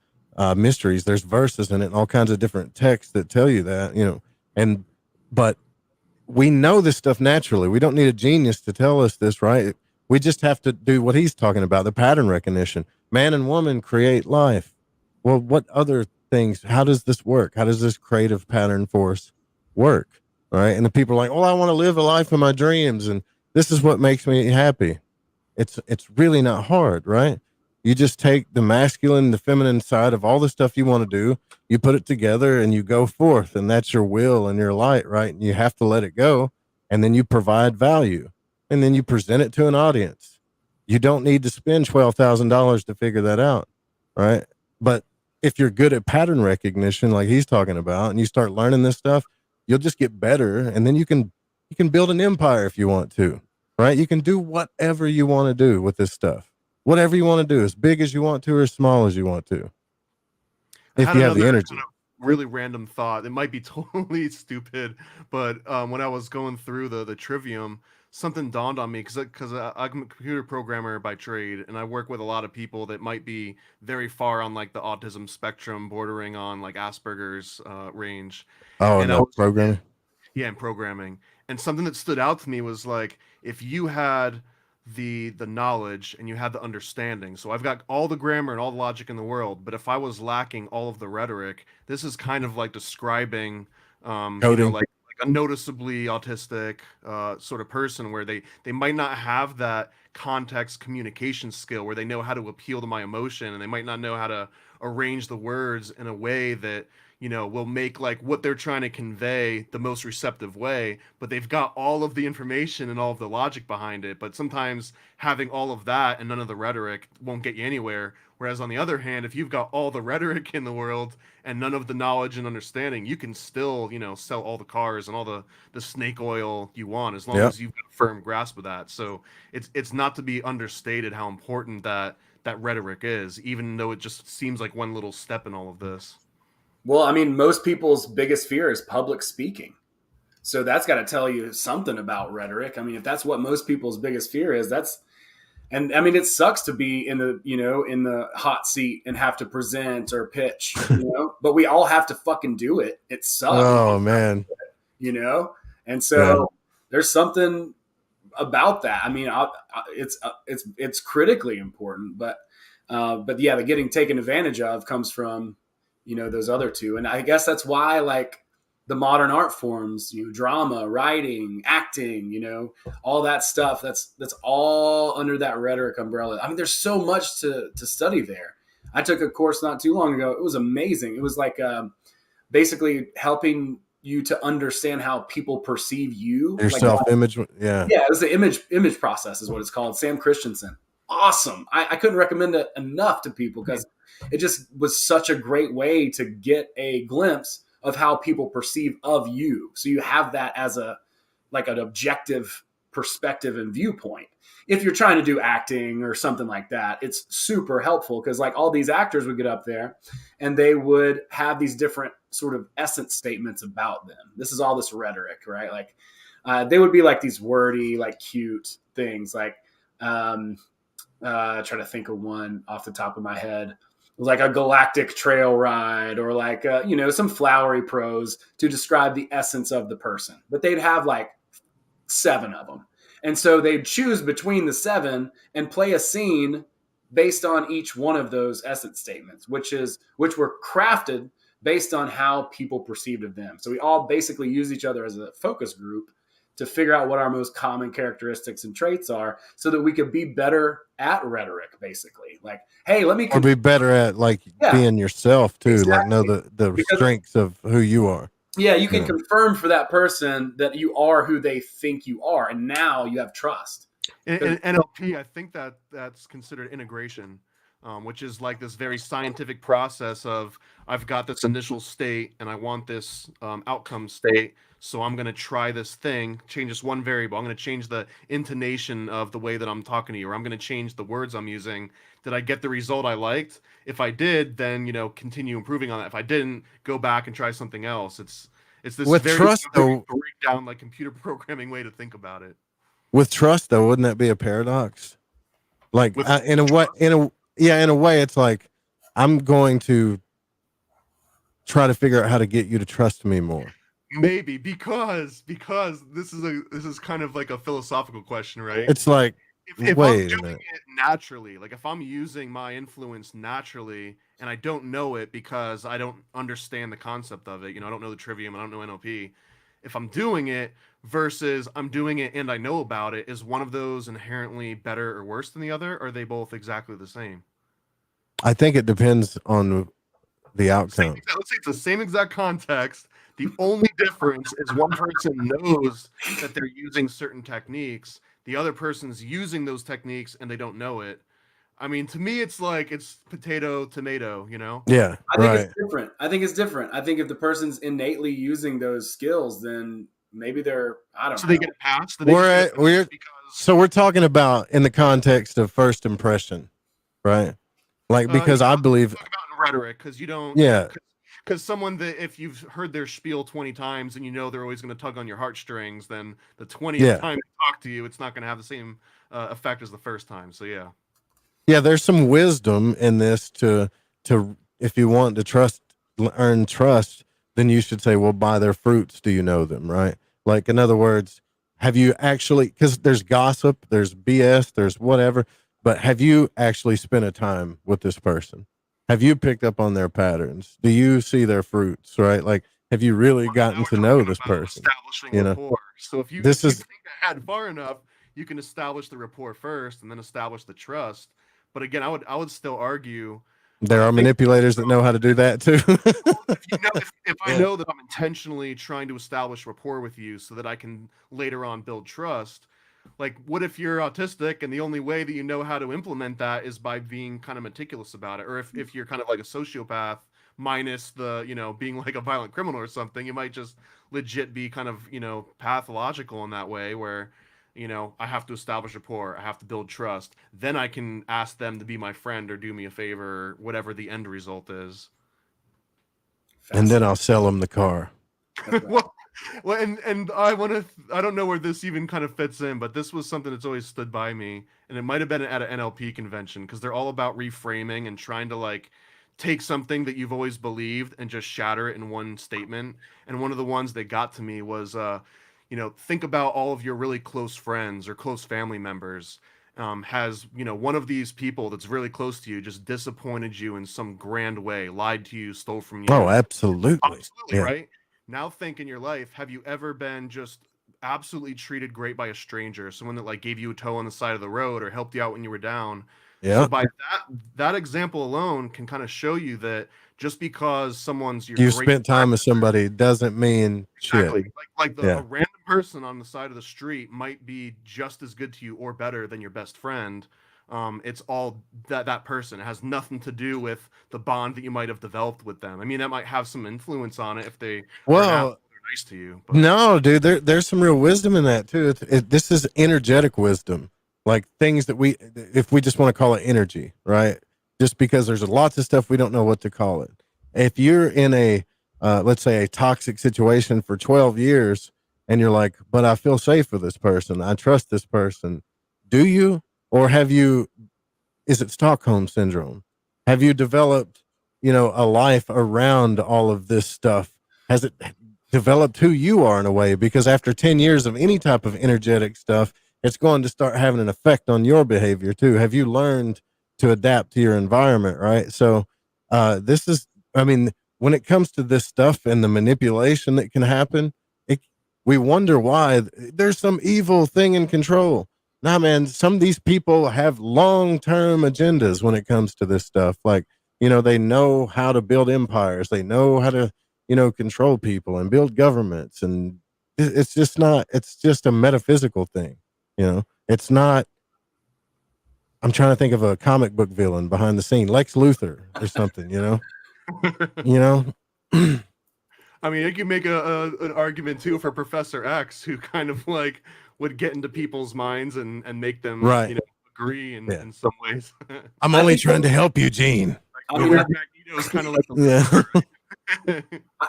mysteries. There's verses in it and all kinds of different texts that tell you that, and but we know this stuff naturally. We don't need a genius to tell us this, right? We just have to do what he's talking about, the pattern recognition. Man and woman create life. Well, what other things? How does this work? How does this creative pattern force work? Right. And the people are like, oh, I want to live a life of my dreams. And this is what makes me happy. It's really not hard, right? You just take the masculine, the feminine side of all the stuff you want to do, you put it together and you go forth, and that's your will and your light, right? And you have to let it go, and then you provide value, and then you present it to an audience. You don't need to spend $12,000 to figure that out, right? But if you're good at pattern recognition, like he's talking about, and you start learning this stuff, you'll just get better, and then you can build an empire if you want to, right? You can do whatever you want to do with this stuff. Whatever you want to do, as big as you want to or as small as you want to. I If had you have the another energy. kind of really random thought. It might be totally stupid, but when I was going through the trivium, something dawned on me, because I'm a computer programmer by trade, and I work with a lot of people that might be very far on like the autism spectrum, bordering on like Asperger's range. Oh, And I no was programming. Yeah, in programming. And something that stood out to me was like, if you had the knowledge and you had the understanding. So I've got all the grammar and all the logic in the world, but if I was lacking all of the rhetoric, this is kind of like describing Coding. like a noticeably autistic sort of person, where they might not have that context communication skill, where they know how to appeal to my emotion, and they might not know how to arrange the words in a way that will make like what they're trying to convey the most receptive way, but they've got all of the information and all of the logic behind it. But sometimes having all of that and none of the rhetoric won't get you anywhere. Whereas on the other hand, if you've got all the rhetoric in the world and none of the knowledge and understanding, you can still, sell all the cars and all the snake oil you want, as long Yep. as you've got a firm grasp of that. So it's not to be understated how important that rhetoric is, even though it just seems like one little step in all of this. Well, I mean, most people's biggest fear is public speaking. So that's got to tell you something about rhetoric. I mean, if that's what most people's biggest fear is, and I mean, it sucks to be in the hot seat and have to present or pitch, but we all have to fucking do it. It sucks, Oh man. And Yeah. so there's something about that. I mean, it's critically important, but yeah, the getting taken advantage of comes from those other two, and I guess that's why like the modern art forms, drama, writing, acting, all that stuff. That's all under that rhetoric umbrella. I mean, there's so much to study there. I took a course not too long ago. It was amazing. It was like basically helping you to understand how people perceive you. Your Like, self-image. Yeah. yeah, it was the image process is what it's called. Sam Christensen. Awesome. I couldn't recommend it enough to people because it just was such a great way to get a glimpse of how people perceive of you. So you have that as an objective perspective and viewpoint. If you're trying to do acting or something like that, it's super helpful because like all these actors would get up there and they would have these different sort of essence statements about them. This is all this rhetoric, right? Like they would be like these wordy, like cute things. Like try to think of one off the top of my head. Like a galactic trail ride, or like some flowery prose to describe the essence of the person. But they'd have like 7 of them, and so they'd choose between the 7 and play a scene based on each one of those essence statements, which were crafted based on how people perceived of them. So we all basically use each other as a focus group to figure out what our most common characteristics and traits are so that we could be better at rhetoric, basically. Like, hey, let me Or be better at like being yourself too. Exactly. Like know the Because, strengths of who you are. Yeah, you can confirm for that person that you are who they think you are, and now you have trust. In NLP, I think that's considered integration, which is like this very scientific process of I've got this initial state and I want this outcome state So I'm going to try this thing, change this one variable. I'm going to change the intonation of the way that I'm talking to you, or I'm going to change the words I'm using. Did I get the result I liked? If I did, then, continue improving on that. If I didn't, go back and try something else. It's this With trust, very though, breakdown, like computer programming way to think about it. wouldn't that be a paradox? Like With in a way, in a way, it's like I'm going to try to figure out how to get you to trust me more. maybe because this is kind of like a philosophical question, right? It's like, If I'm wait a doing minute. it naturally, like if I'm using my influence naturally and I don't know it because I don't understand the concept of it, I don't know the trivium, I don't know NLP. If I'm doing it versus I'm doing it and I know about it, is one of those inherently better or worse than the other? Or are they both exactly the same? I think it depends on the outcome. Let's say it's the same exact context. The only difference is one person knows that they're using certain techniques. The other person's using those techniques and they don't know it. I mean, to me, it's like it's potato, tomato, Yeah, I think right. it's different. I think it's different. I think if the person's innately using those skills, then maybe they're, I don't So know. they get a pass. Do they just get a pass because So we're talking about in the context of first impression, right? Like, because I believe, talk about in rhetoric because you don't, yeah, because someone that if you've heard their spiel 20 times and they're always going to tug on your heartstrings, then the 20th yeah, time they talk to you, it's not going to have the same effect as the first time. So yeah. yeah. There's some wisdom in this to if you want to earn trust, then you should say, well, by their fruits do you know them, right? Like, in other words, have you actually? Because there's gossip, there's BS, there's whatever, but have you actually spent a time with this person? Have you picked up on their patterns? Do you see their fruits, right? Like, have you really Well, now gotten to we're know talking this about person? establishing You know, rapport. So if you this is think ahead far enough, you can establish the rapport first and then establish the trust. But again, I would still argue there are think manipulators that know how to do that too. if I Yeah. know that I'm intentionally trying to establish rapport with you so that I can later on build trust, like what if you're autistic and the only way that you know how to implement that is by being kind of meticulous about it? Or if you're kind of like a sociopath minus the, being like a violent criminal or something, you might just legit be kind of, pathological in that way where I have to establish rapport, I have to build trust, then I can ask them to be my friend or do me a favor, whatever the end result is. And then I'll sell them the car. well, and I don't know where this even kind of fits in, but this was something that's always stood by me, and it might have been at an NLP convention because they're all about reframing and trying to like take something that you've always believed and just shatter it in one statement. And one of the ones that got to me was, think about all of your really close friends or close family members. Has one of these people that's really close to you just disappointed you in some grand way, lied to you, stole from Oh, you? absolutely. Absolutely, Yeah. right? Now think in your life, have you ever been just absolutely treated great by a stranger, someone that like gave you a tow on the side of the road or helped you out when you were down? So Yeah. by that example alone can kind of show you that just because someone's your You great spent time with somebody doesn't mean shit. exactly like a Yeah. random person on the side of the street might be just as good to you or better than your best friend. It's all that person. It has nothing to do with the bond that you might have developed with them. I mean, that might have some influence on it if they are an asshole Well, or nice to you. But no, dude, there's some real wisdom in that too. This is energetic wisdom, like things that if we just want to call it energy, right? Just because there's lots of stuff we don't know what to call it. If you're in let's say a toxic situation for 12 years and you're like, but I feel safe with this person. I trust this person. Do you, or is it Stockholm syndrome? Have you developed, a life around all of this stuff? Has it developed who you are in a way? Because after 10 years of any type of energetic stuff, it's going to start having an effect on your behavior too. Have you learned to adapt to your environment? Right. So, this is, I mean, when it comes to this stuff and the manipulation that can happen, we wonder why there's some evil thing in control. Nah, man, some of these people have long-term agendas when it comes to this stuff. Like, they know how to build empires. They know how to, control people and build governments. And it's just a metaphysical thing. It's not, I'm trying to think of a comic book villain behind the scene, Lex Luthor or something, you know? I mean, you can make an argument too for Professor X, who kind of like would get into people's minds and make them, Right. agree Yeah. in some ways. I'm I only think trying to help you, Gene. I But mean, like Magneto's kind of like the Yeah.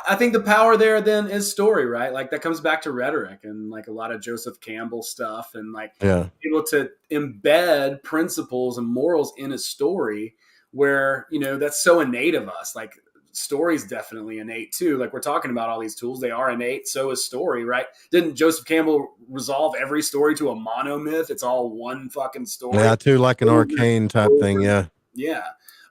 I think the power there then is story, right? Like that comes back to rhetoric and like a lot of Joseph Campbell stuff and like Yeah. able to embed principles and morals in a story where, that's so innate of us. Like story's definitely innate too. Like we're talking about all these tools, they are innate. So is story, right? Didn't Joseph Campbell resolve every story to a monomyth? It's all one fucking story. Yeah, too, like an Over arcane and type thing. over. Yeah. Yeah.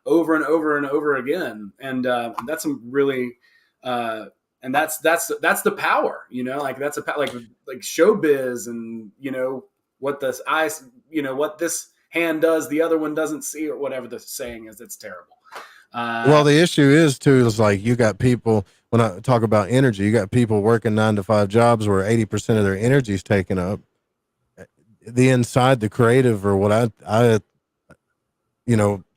Over and over and over again. And that's some really and that's the power, like that's like showbiz and what this eyes, what this hand does the other one doesn't see, or whatever the saying is. It's terrible. Well, the issue is too, is like you got people, when I talk about energy, you got people working 9-to-5 jobs where 80% of their energy is taken up. The inside, the creative, or what I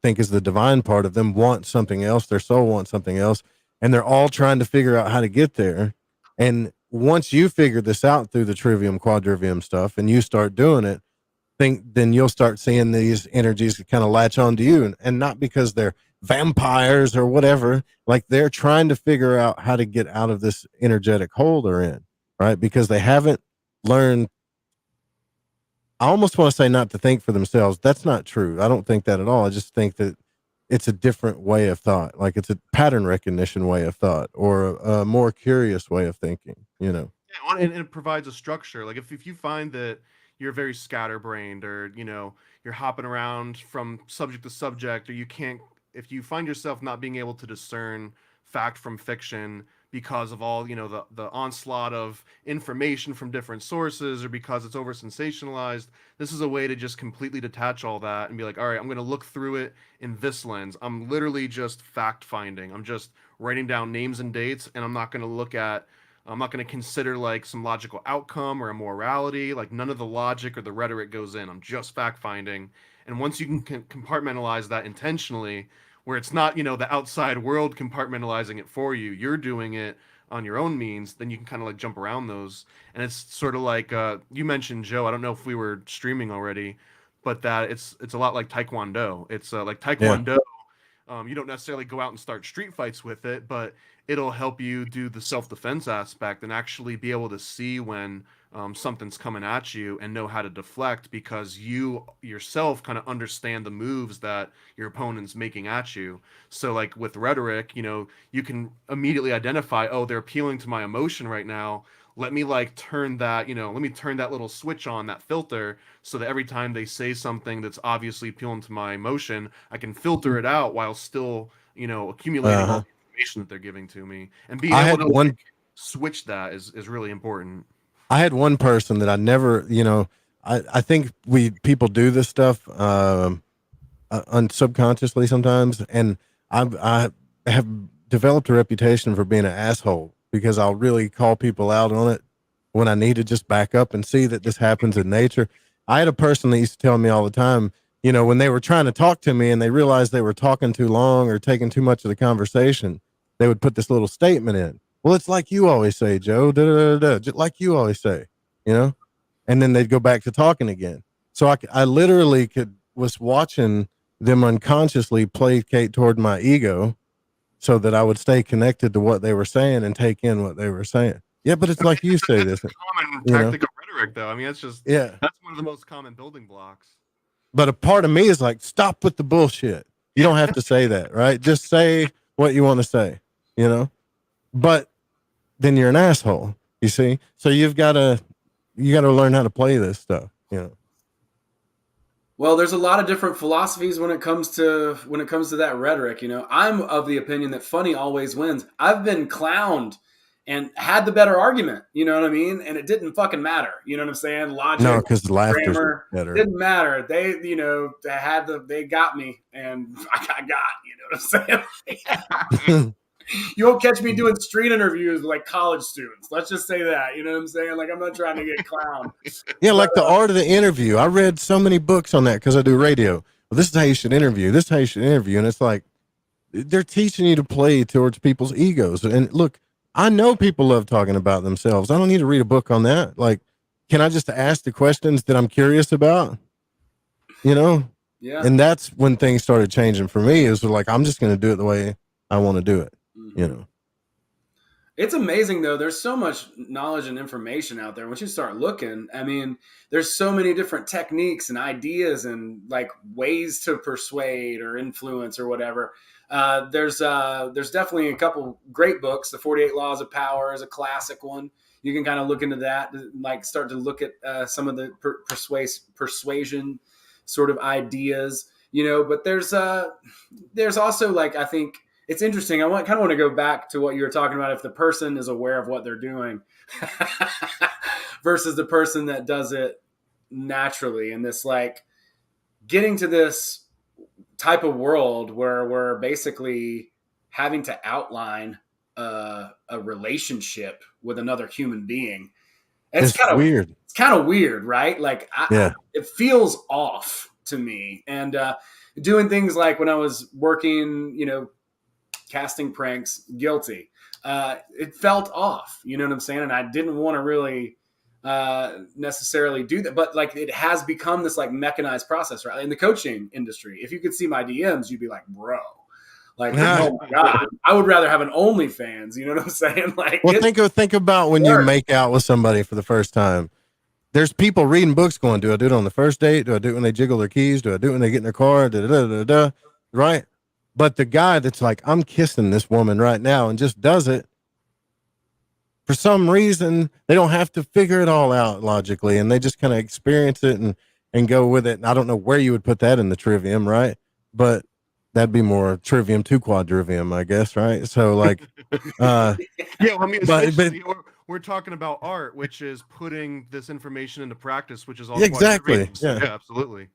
think is the divine part of them, want something else. Their soul wants something else, and they're all trying to figure out how to get there. And once you figure this out through the trivium, quadrivium stuff, and you start doing it, then you'll start seeing these energies kind of latch onto you, and not because they're vampires or whatever. Like they're trying to figure out how to get out of this energetic hole they're in, right? Because they haven't learned. I almost want to say not to think for themselves. That's not true. I don't think that at all. I just think that it's a different way of thought. Like it's a pattern recognition way of thought, or a more curious way of thinking, Yeah, well, and it provides a structure. Like if you find that you're very scatterbrained, or you're hopping around from subject to subject, or if you find yourself not being able to discern fact from fiction because of all the onslaught of information from different sources, or because it's over sensationalized, this is a way to just completely detach all that and be like, all right, I'm going to look through it in this lens. I'm literally just fact finding. I'm just writing down names and dates, and I'm not going to consider like some logical outcome or a morality. Like none of the logic or the rhetoric goes in. I'm just fact finding. And once you can compartmentalize that intentionally, where it's not, the outside world compartmentalizing it for you, you're doing it on your own means, then you can kind of like jump around those. And it's sort of like you mentioned, Joe, I don't know if we were streaming already, but that it's a lot like Taekwondo. It's like yeah. Taekwondo. You don't necessarily go out and start street fights with it, but it'll help you do the self-defense aspect and actually be able to see when something's coming at you and know how to deflect, because you yourself kind of understand the moves that your opponent's making at you. So like with rhetoric, you can immediately identify, oh, they're appealing to my emotion right now. Let me like turn that, let me turn that little switch on, that filter, so that every time they say something that's obviously appealing to my emotion, I can filter it out while still, accumulating all the information that they're giving to me. And being able to like, switch that is really important. I had one person that I never, I think people do this stuff subconsciously sometimes, and I have developed a reputation for being an asshole, because I'll really call people out on it when I need to just back up and see that this happens in nature. I had a person that used to tell me all the time, when they were trying to talk to me and they realized they were talking too long or taking too much of the conversation, they would put this little statement in. Well, it's like you always say, Joe, just like you always say, and then they'd go back to talking again. So I literally was watching them unconsciously placate toward my ego, so that I would stay connected to what they were saying and take in what they were saying. Yeah, but it's like you say this. Common tactic of rhetoric, though. I mean, that's one of the most common building blocks. But a part of me is like, stop with the bullshit. You don't have to say that, right? Just say what you want to say, But then you're an asshole, you see? So you got to learn how to play this stuff, Well, there's a lot of different philosophies when it comes to that rhetoric. I'm of the opinion that funny always wins. I've been clowned and had the better argument. You know what I mean? And it didn't fucking matter. You know what I'm saying? Logic, no, because laughter's grammar better. Didn't matter. They, they got me, and I got. You know what I'm saying? You won't catch me doing street interviews with like college students. Let's just say that. You know what I'm saying? Like I'm not trying to get clowned. Yeah, like the art of the interview. I read so many books on that because I do radio. Well, this is how you should interview. This is how you should interview. And it's like they're teaching you to play towards people's egos. And look, I know people love talking about themselves. I don't need to read a book on that. Like, can I just ask the questions that I'm curious about? You know? Yeah. And that's when things started changing for me. Is like, I'm just going to do it the way I want to do it. You know? It's amazing though. There's so much knowledge and information out there. Once you start looking, I mean, there's so many different techniques and ideas and like ways to persuade or influence or whatever. There's definitely a couple great books. The 48 Laws of Power is a classic one. You can kind of look into that, like start to look at some of the persuasion sort of ideas, you know. But there's also like, I think it's interesting. I kind of want to go back to what you were talking about. If the person is aware of what they're doing versus the person that does it naturally, and this like getting to this type of world where we're basically having to outline a relationship with another human being. It's weird. It's kind of weird, right? Like, it feels off to me. And doing things like when I was working, you know, casting pranks, guilty. It felt off, you know what I'm saying? And I didn't want to really necessarily do that, but like it has become this like mechanized process, right? In the coaching industry, if you could see my DMs, you'd be like, bro, like, oh my God, I would rather have an OnlyFans, you know what I'm saying? Like, well, think about when you make out with somebody for the first time. There's people reading books going, do I do it on the first date? Do I do it when they jiggle their keys? Do I do it when they get in their car? Right? But the guy that's like, I'm kissing this woman right now and just does it, for some reason, they don't have to figure it all out logically, and they just kind of experience it and go with it. And I don't know where you would put that in the trivium, right? But that'd be more trivium to quadrivium, I guess, right? So like, yeah, I mean, but we're talking about art, which is putting this information into practice, which is all exactly, yeah, absolutely,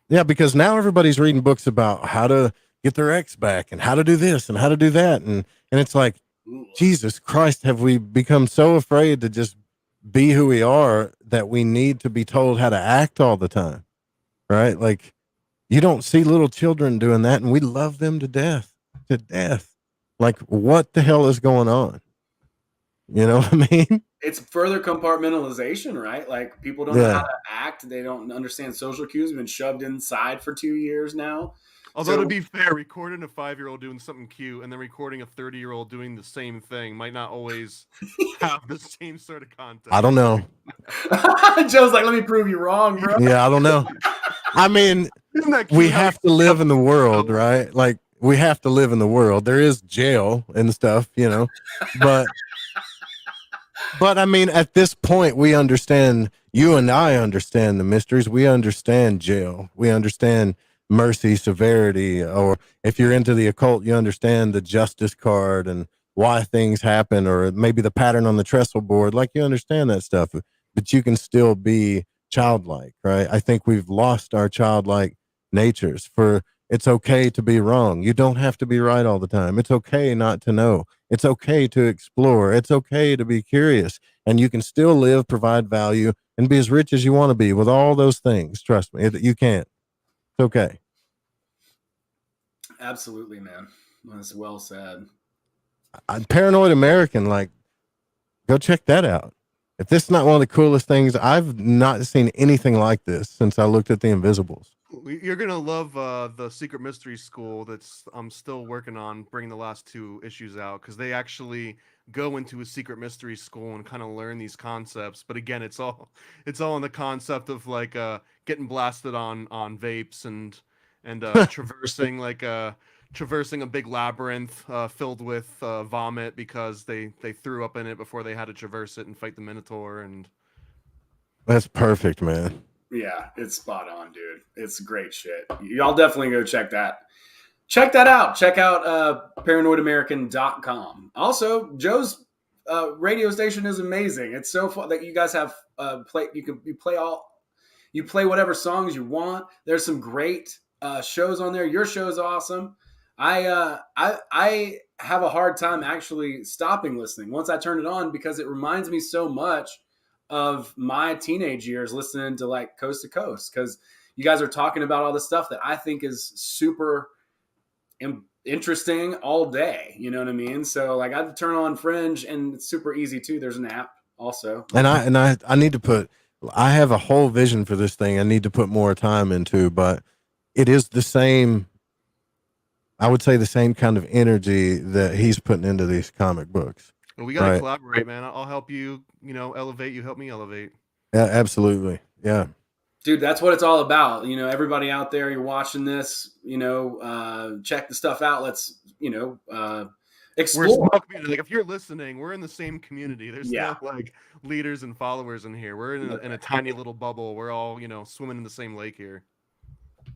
yeah, because now everybody's reading books about how to get their ex back and how to do this and how to do that, and it's like, Jesus Christ, have we become so afraid to just be who we are that we need to be told how to act all the time, right? Like, you don't see little children doing that, and we love them to death. Like, what the hell is going on? You know what I mean? It's further compartmentalization, right? Like, people don't know how to act. They don't understand social cues. Have been shoved inside for 2 years now. Although, to be fair, recording a 5-year-old doing something cute and then recording a 30-year-old doing the same thing might not always have the same sort of content. I don't know. Joe's like, let me prove you wrong, bro. Yeah, I don't know. I mean, we have to live in the world, right? Like, we have to live in the world. There is jail and stuff, you know, but I mean, at this point, we understand, you and I understand the mysteries. We understand jail. We understand mercy, severity, or if you're into the occult, you understand the justice card and why things happen, or maybe the pattern on the trestle board. Like, you understand that stuff, but you can still be childlike, right? I think we've lost our childlike natures. It's okay to be wrong. You don't have to be right all the time. It's okay not to know. It's okay to explore. It's okay to be curious, and you can still live, provide value, and be as rich as you want to be with all those things. Trust me, you can't. It's okay. Absolutely, man. That's well said. Paranoid American, like, go check that out. If this is not one of the coolest things, I've not seen anything like this since I looked at the Invisibles. You're gonna love the Secret Mystery School that's I'm still working on bringing the last 2 issues out, because they actually go into a secret mystery school and kind of learn these concepts. But again, it's all in the concept of like getting blasted on vapes and traversing a big labyrinth filled with vomit because they threw up in it before they had to traverse it and fight the Minotaur. And that's perfect, man. Yeah, it's spot on, dude. It's great shit. Y'all definitely go check that out. Check out paranoidamerican.com. Also, Joe's radio station is amazing. It's so fun that you guys have you play whatever songs you want. There's some great shows on there. Your show is awesome. I have a hard time actually stopping listening once I turn it on, because it reminds me so much of my teenage years listening to like Coast to Coast, because you guys are talking about all the stuff that I think is super interesting all day. You know what I mean? So like I turn on Fringe, and it's super easy too. There's an app also. And I need to put, I have a whole vision for this thing I need to put more time into, but it is the same, I would say the same kind of energy that he's putting into these comic books. Well, we got to Right. collaborate, man. I'll help you, elevate. You help me elevate. Yeah, absolutely. Yeah. Dude, that's what it's all about. You know, everybody out there, you're watching this, check the stuff out. Let's, We're explore. a small community. Like if you're listening, we're in the same community. There's Yeah. no like leaders and followers in here. We're in a tiny little bubble. We're all, swimming in the same lake here.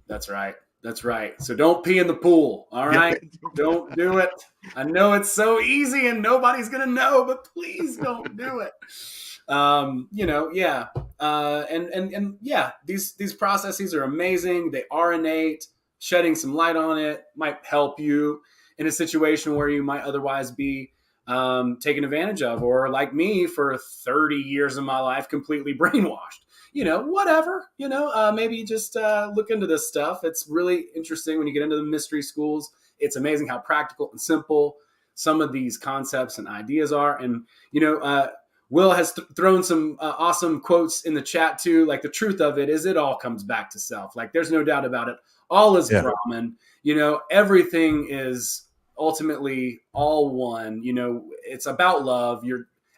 That's right. That's right. So don't pee in the pool. All right. Don't do it. I know it's so easy and nobody's going to know, but please don't do it. Yeah. And yeah, these processes are amazing. They are innate. Shedding some light on it might help you in a situation where you might otherwise be taken advantage of, or like me for 30 years of my life, completely brainwashed. Whatever, maybe just look into this stuff. It's really interesting when you get into the mystery schools. It's amazing how practical and simple some of these concepts and ideas are. And, Will has thrown some awesome quotes in the chat too. Like the truth of it is it all comes back to self. Like there's no doubt about it. All is Brahman, everything is ultimately all one. It's about love.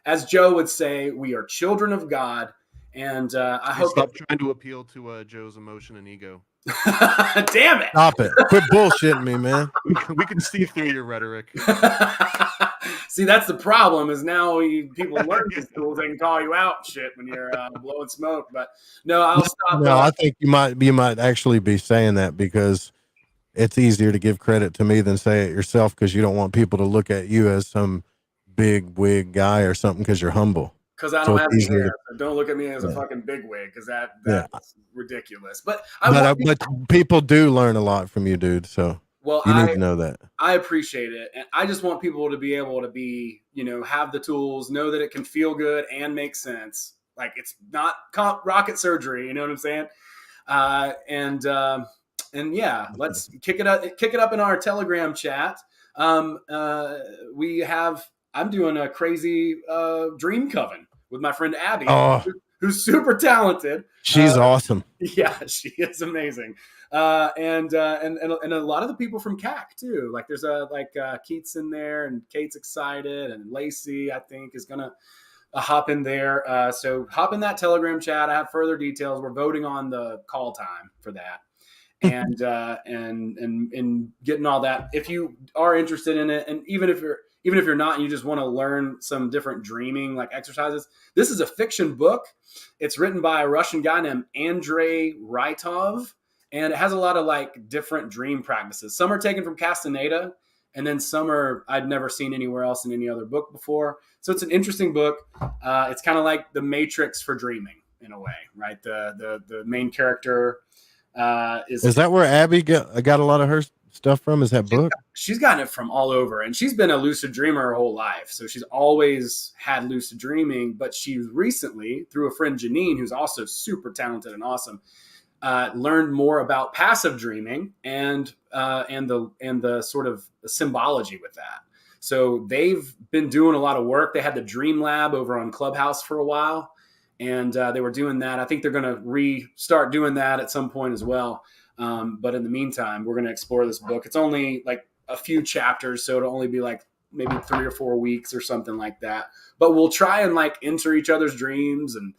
As Joe would say, we are children of God. And I hope stop trying to appeal to Joe's emotion and ego. Damn it! Stop it! Quit bullshitting me, man. We can see through your rhetoric. See, that's the problem. Is now people learn these tools, they can call you out and shit when you're blowing smoke. But no, I'll stop. No, I think you might actually be saying that because it's easier to give credit to me than say it yourself, because you don't want people to look at you as some big wig guy or something because you're humble. Because I don't have any hair. So don't look at me as a fucking bigwig, because that's ridiculous. But people do learn a lot from you, dude. So you need to know that. I appreciate it, and I just want people to be able to be, have the tools, know that it can feel good and make sense. Like it's not rocket surgery. You know what I'm saying? And yeah, let's kick it up in our Telegram chat. I'm doing a crazy dream coven with my friend Abby, who's super talented. She's awesome. Yeah, she is amazing. And a lot of the people from CAC too. Like there's Keats in there, and Kate's excited, and Lacey I think is gonna hop in there. So hop in that Telegram chat. I have further details. We're voting on the call time for that. And getting all that. If you are interested in it, and even if you're not, and you just want to learn some different dreaming like exercises, this is a fiction book. It's written by a Russian guy named Andrei Rytov, and it has a lot of like different dream practices. Some are taken from Castaneda, and then some are I'd never seen anywhere else in any other book before. So it's an interesting book. It's kind of like the Matrix for dreaming in a way, right? The main character is that where Abby got a lot of her stuff from? Is that book? She's gotten it from all over, and she's been a lucid dreamer her whole life. So she's always had lucid dreaming, but she recently, through a friend Janine, who's also super talented and awesome, learned more about passive dreaming and the sort of symbology with that. So they've been doing a lot of work. They had the Dream Lab over on Clubhouse for a while, and they were doing that. I think they're going to restart doing that at some point as well. But in the meantime, we're going to explore this book. It's only like a few chapters, so it'll only be like maybe 3 or 4 weeks or something like that. But we'll try and like enter each other's dreams and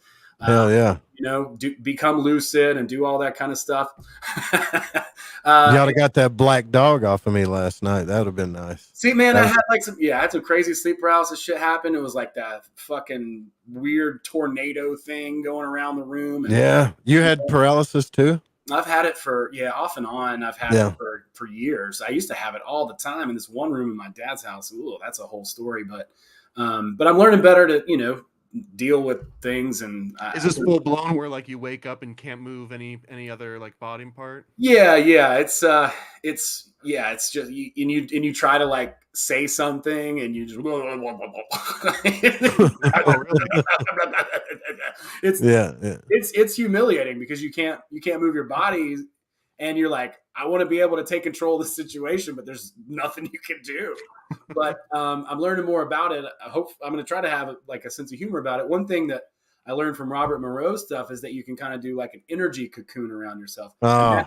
become lucid and do all that kind of stuff. Y'all got that black dog off of me last night. That would have been nice. See, man, I had some crazy sleep paralysis shit happen. It was like that fucking weird tornado thing going around the room. And, you had paralysis too? I've had it for, off and on. I've had it for years. I used to have it all the time in this one room in my dad's house. Ooh, that's a whole story. But I'm learning better to, deal with things. And is this full blown where like you wake up and can't move any other like body part? Yeah. It's just, you try to like say something and you just, it's humiliating because you can't move your body and you're like, I want to be able to take control of the situation, but there's nothing you can do. But I'm learning more about it. I hope I'm going to try to have like a sense of humor about it. One thing that I learned from Robert Moreau's stuff is that you can kind of do like an energy cocoon around yourself. Oh,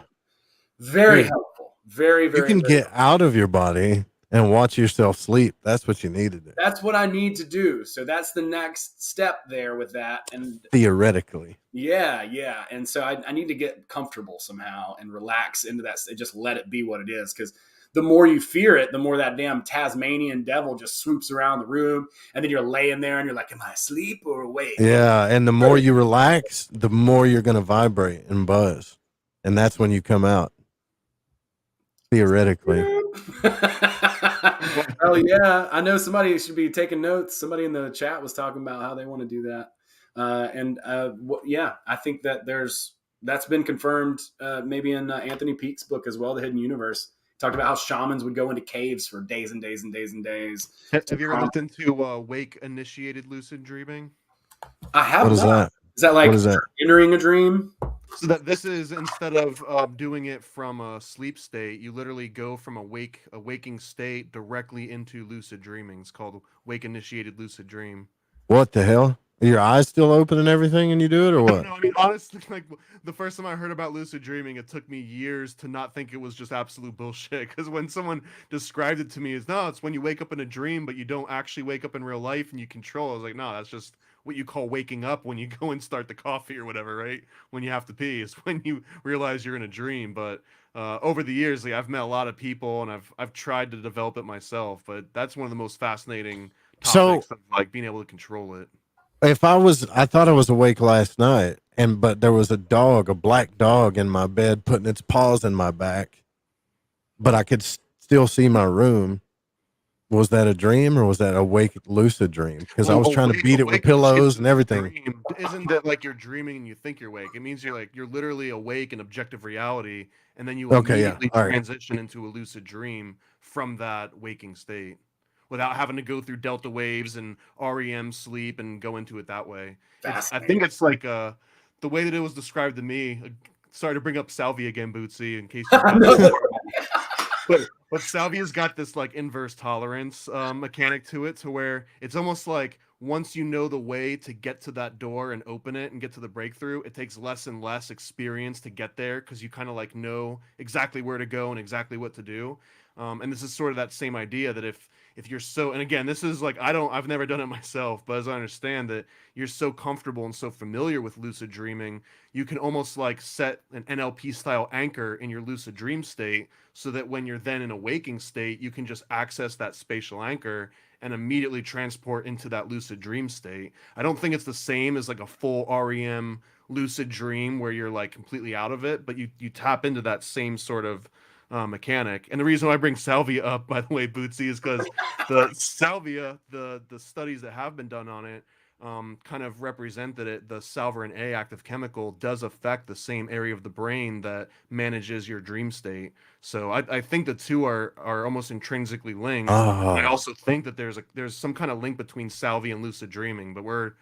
Very dude, helpful. Very, you very, can very get helpful. out of your body and watch yourself sleep. That's what you need to do. That's what I need to do. So that's the next step there with that. And Theoretically. yeah. And so I need to get comfortable somehow and relax into that and just let it be what it is. Because the more you fear it, the more that damn Tasmanian devil just swoops around the room. And then you're laying there and you're like, am I asleep or awake? Yeah. And the more you relax, the more you're going to vibrate and buzz. And that's when you come out. Theoretically. Hell yeah. I know somebody should be taking notes. Somebody in the chat was talking about how they want to do that. I think that that's been confirmed maybe in Anthony Peake's book as well, The Hidden Universe. Talked about how shamans would go into caves for days and days and days and days. Have you ever looked into wake initiated lucid dreaming? I have What is not. that? Is that like What is that? entering a dream? So that this is, instead of doing it from a sleep state, you literally go from a waking state directly into lucid dreaming. It's called wake initiated lucid dream. What the hell? Are your eyes still open and everything and you do it or what? No, I mean, honestly, like the first time I heard about lucid dreaming, it took me years to not think it was just absolute bullshit. Because when someone described it to me as, no, it's when you wake up in a dream, but you don't actually wake up in real life and you control. I was like, no, that's just what you call waking up when you go and start the coffee or whatever, right? When you have to pee is when you realize you're in a dream. But over the years, like, I've met a lot of people and I've tried to develop it myself. But that's one of the most fascinating topics of like being able to control it. I thought I was awake last night, but there was a black dog in my bed putting its paws in my back, but I could still see my room. Was that a dream or was that a lucid dream? Because I was trying to beat it with pillows and everything. Dream. Isn't that like you're dreaming and you think you're awake? It means you're literally awake in objective reality, and then you immediately transition into a lucid dream from that waking state, without having to go through delta waves and REM sleep and go into it that way. I think it's like the way that it was described to me. Sorry to bring up Salvia again, Bootsy, in case but Salvia's got this like inverse tolerance mechanic to it, to where it's almost like once you know the way to get to that door and open it and get to the breakthrough, it takes less and less experience to get there, because you kind of like know exactly where to go and exactly what to do. And this is sort of that same idea that if you're so, and again, this is like, I've never done it myself, but as I understand that you're so comfortable and so familiar with lucid dreaming, you can almost like set an NLP style anchor in your lucid dream state, so that when you're then in a waking state, you can just access that spatial anchor and immediately transport into that lucid dream state. I don't think it's the same as like a full REM lucid dream where you're like completely out of it, but you tap into that same sort of mechanic. And the reason why I bring salvia up, by the way, Bootsy, is because the salvia, the studies that have been done on it, kind of represent that the salverin A active chemical does affect the same area of the brain that manages your dream state. So I think the two are almost intrinsically linked. I also think that there's some kind of link between salvia and lucid dreaming, but we're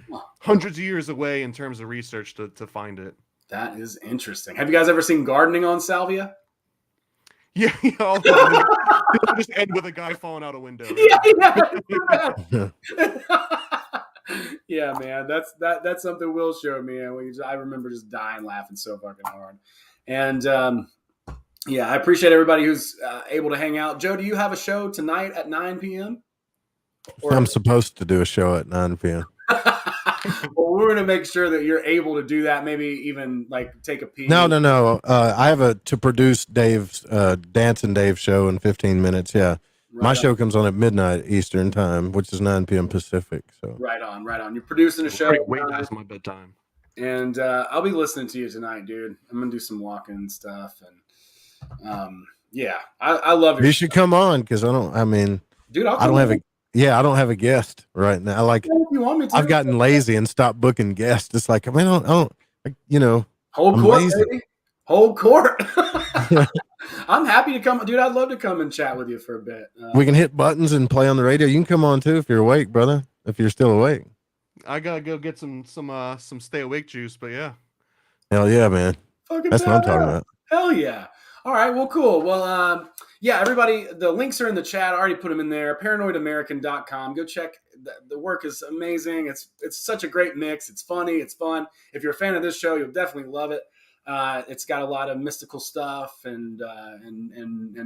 hundreds of years away in terms of research to find it. That is interesting. Have you guys ever seen gardening on salvia? Yeah, it'll just end with a guy falling out a window. Yeah, man, that's something Will showed me, and I remember just dying laughing so fucking hard. And I appreciate everybody who's able to hang out. Joe, do you have a show tonight at 9 p.m.? I'm supposed to do a show at 9 p.m. Well, we're going to make sure that you're able to do that. Maybe even like take a peek. No. I have to produce Dave's Dance and Dave show in 15 minutes. Yeah. My show comes on at midnight Eastern time, which is 9 p.m. Pacific. So right on. You're producing a show. Wait, that's my bedtime. And I'll be listening to you tonight, dude. I'm gonna do some walking and stuff, and I love your. You should come on, because I don't have a guest right now. Like, if you want me to. I've gotten lazy and stopped booking guests. It's like, I don't hold court, baby. Hold court. I'm happy to come, dude. I'd love to come and chat with you for a bit. We can hit buttons and play on the radio. You can come on too if you're awake, brother. If you're still awake. I gotta go get some stay awake juice, but yeah. Hell yeah, man. That's what I'm talking about. Hell yeah. All right, well, cool. Well, yeah, everybody, the links are in the chat. I already put them in there. Paranoidamerican.com. Go check. The work is amazing. It's such a great mix. It's funny. It's fun. If you're a fan of this show, you'll definitely love it. It's got a lot of mystical stuff and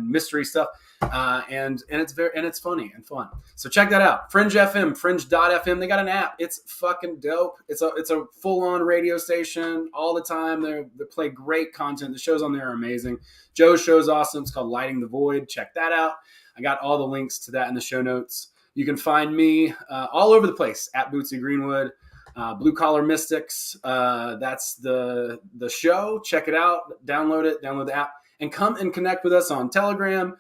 mystery stuff, and it's funny and fun. So check that out. Fringe FM, Fringe.fm. They got an app. It's fucking dope. It's a full on radio station all the time. They play great content. The shows on there are amazing. Joe's show's awesome. It's called Lighting the Void. Check that out. I got all the links to that in the show notes. You can find me all over the place at Bootsy Greenwood. Blue Collar Mystics. That's the show. Check it out. Download it. Download the app. And come and connect with us on Telegram.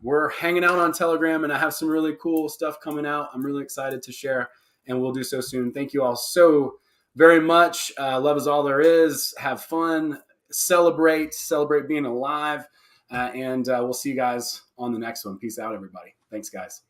We're hanging out on Telegram, and I have some really cool stuff coming out. I'm really excited to share, and we'll do so soon. Thank you all so very much. Love is all there is. Have fun. Celebrate being alive. And we'll see you guys on the next one. Peace out, everybody. Thanks, guys.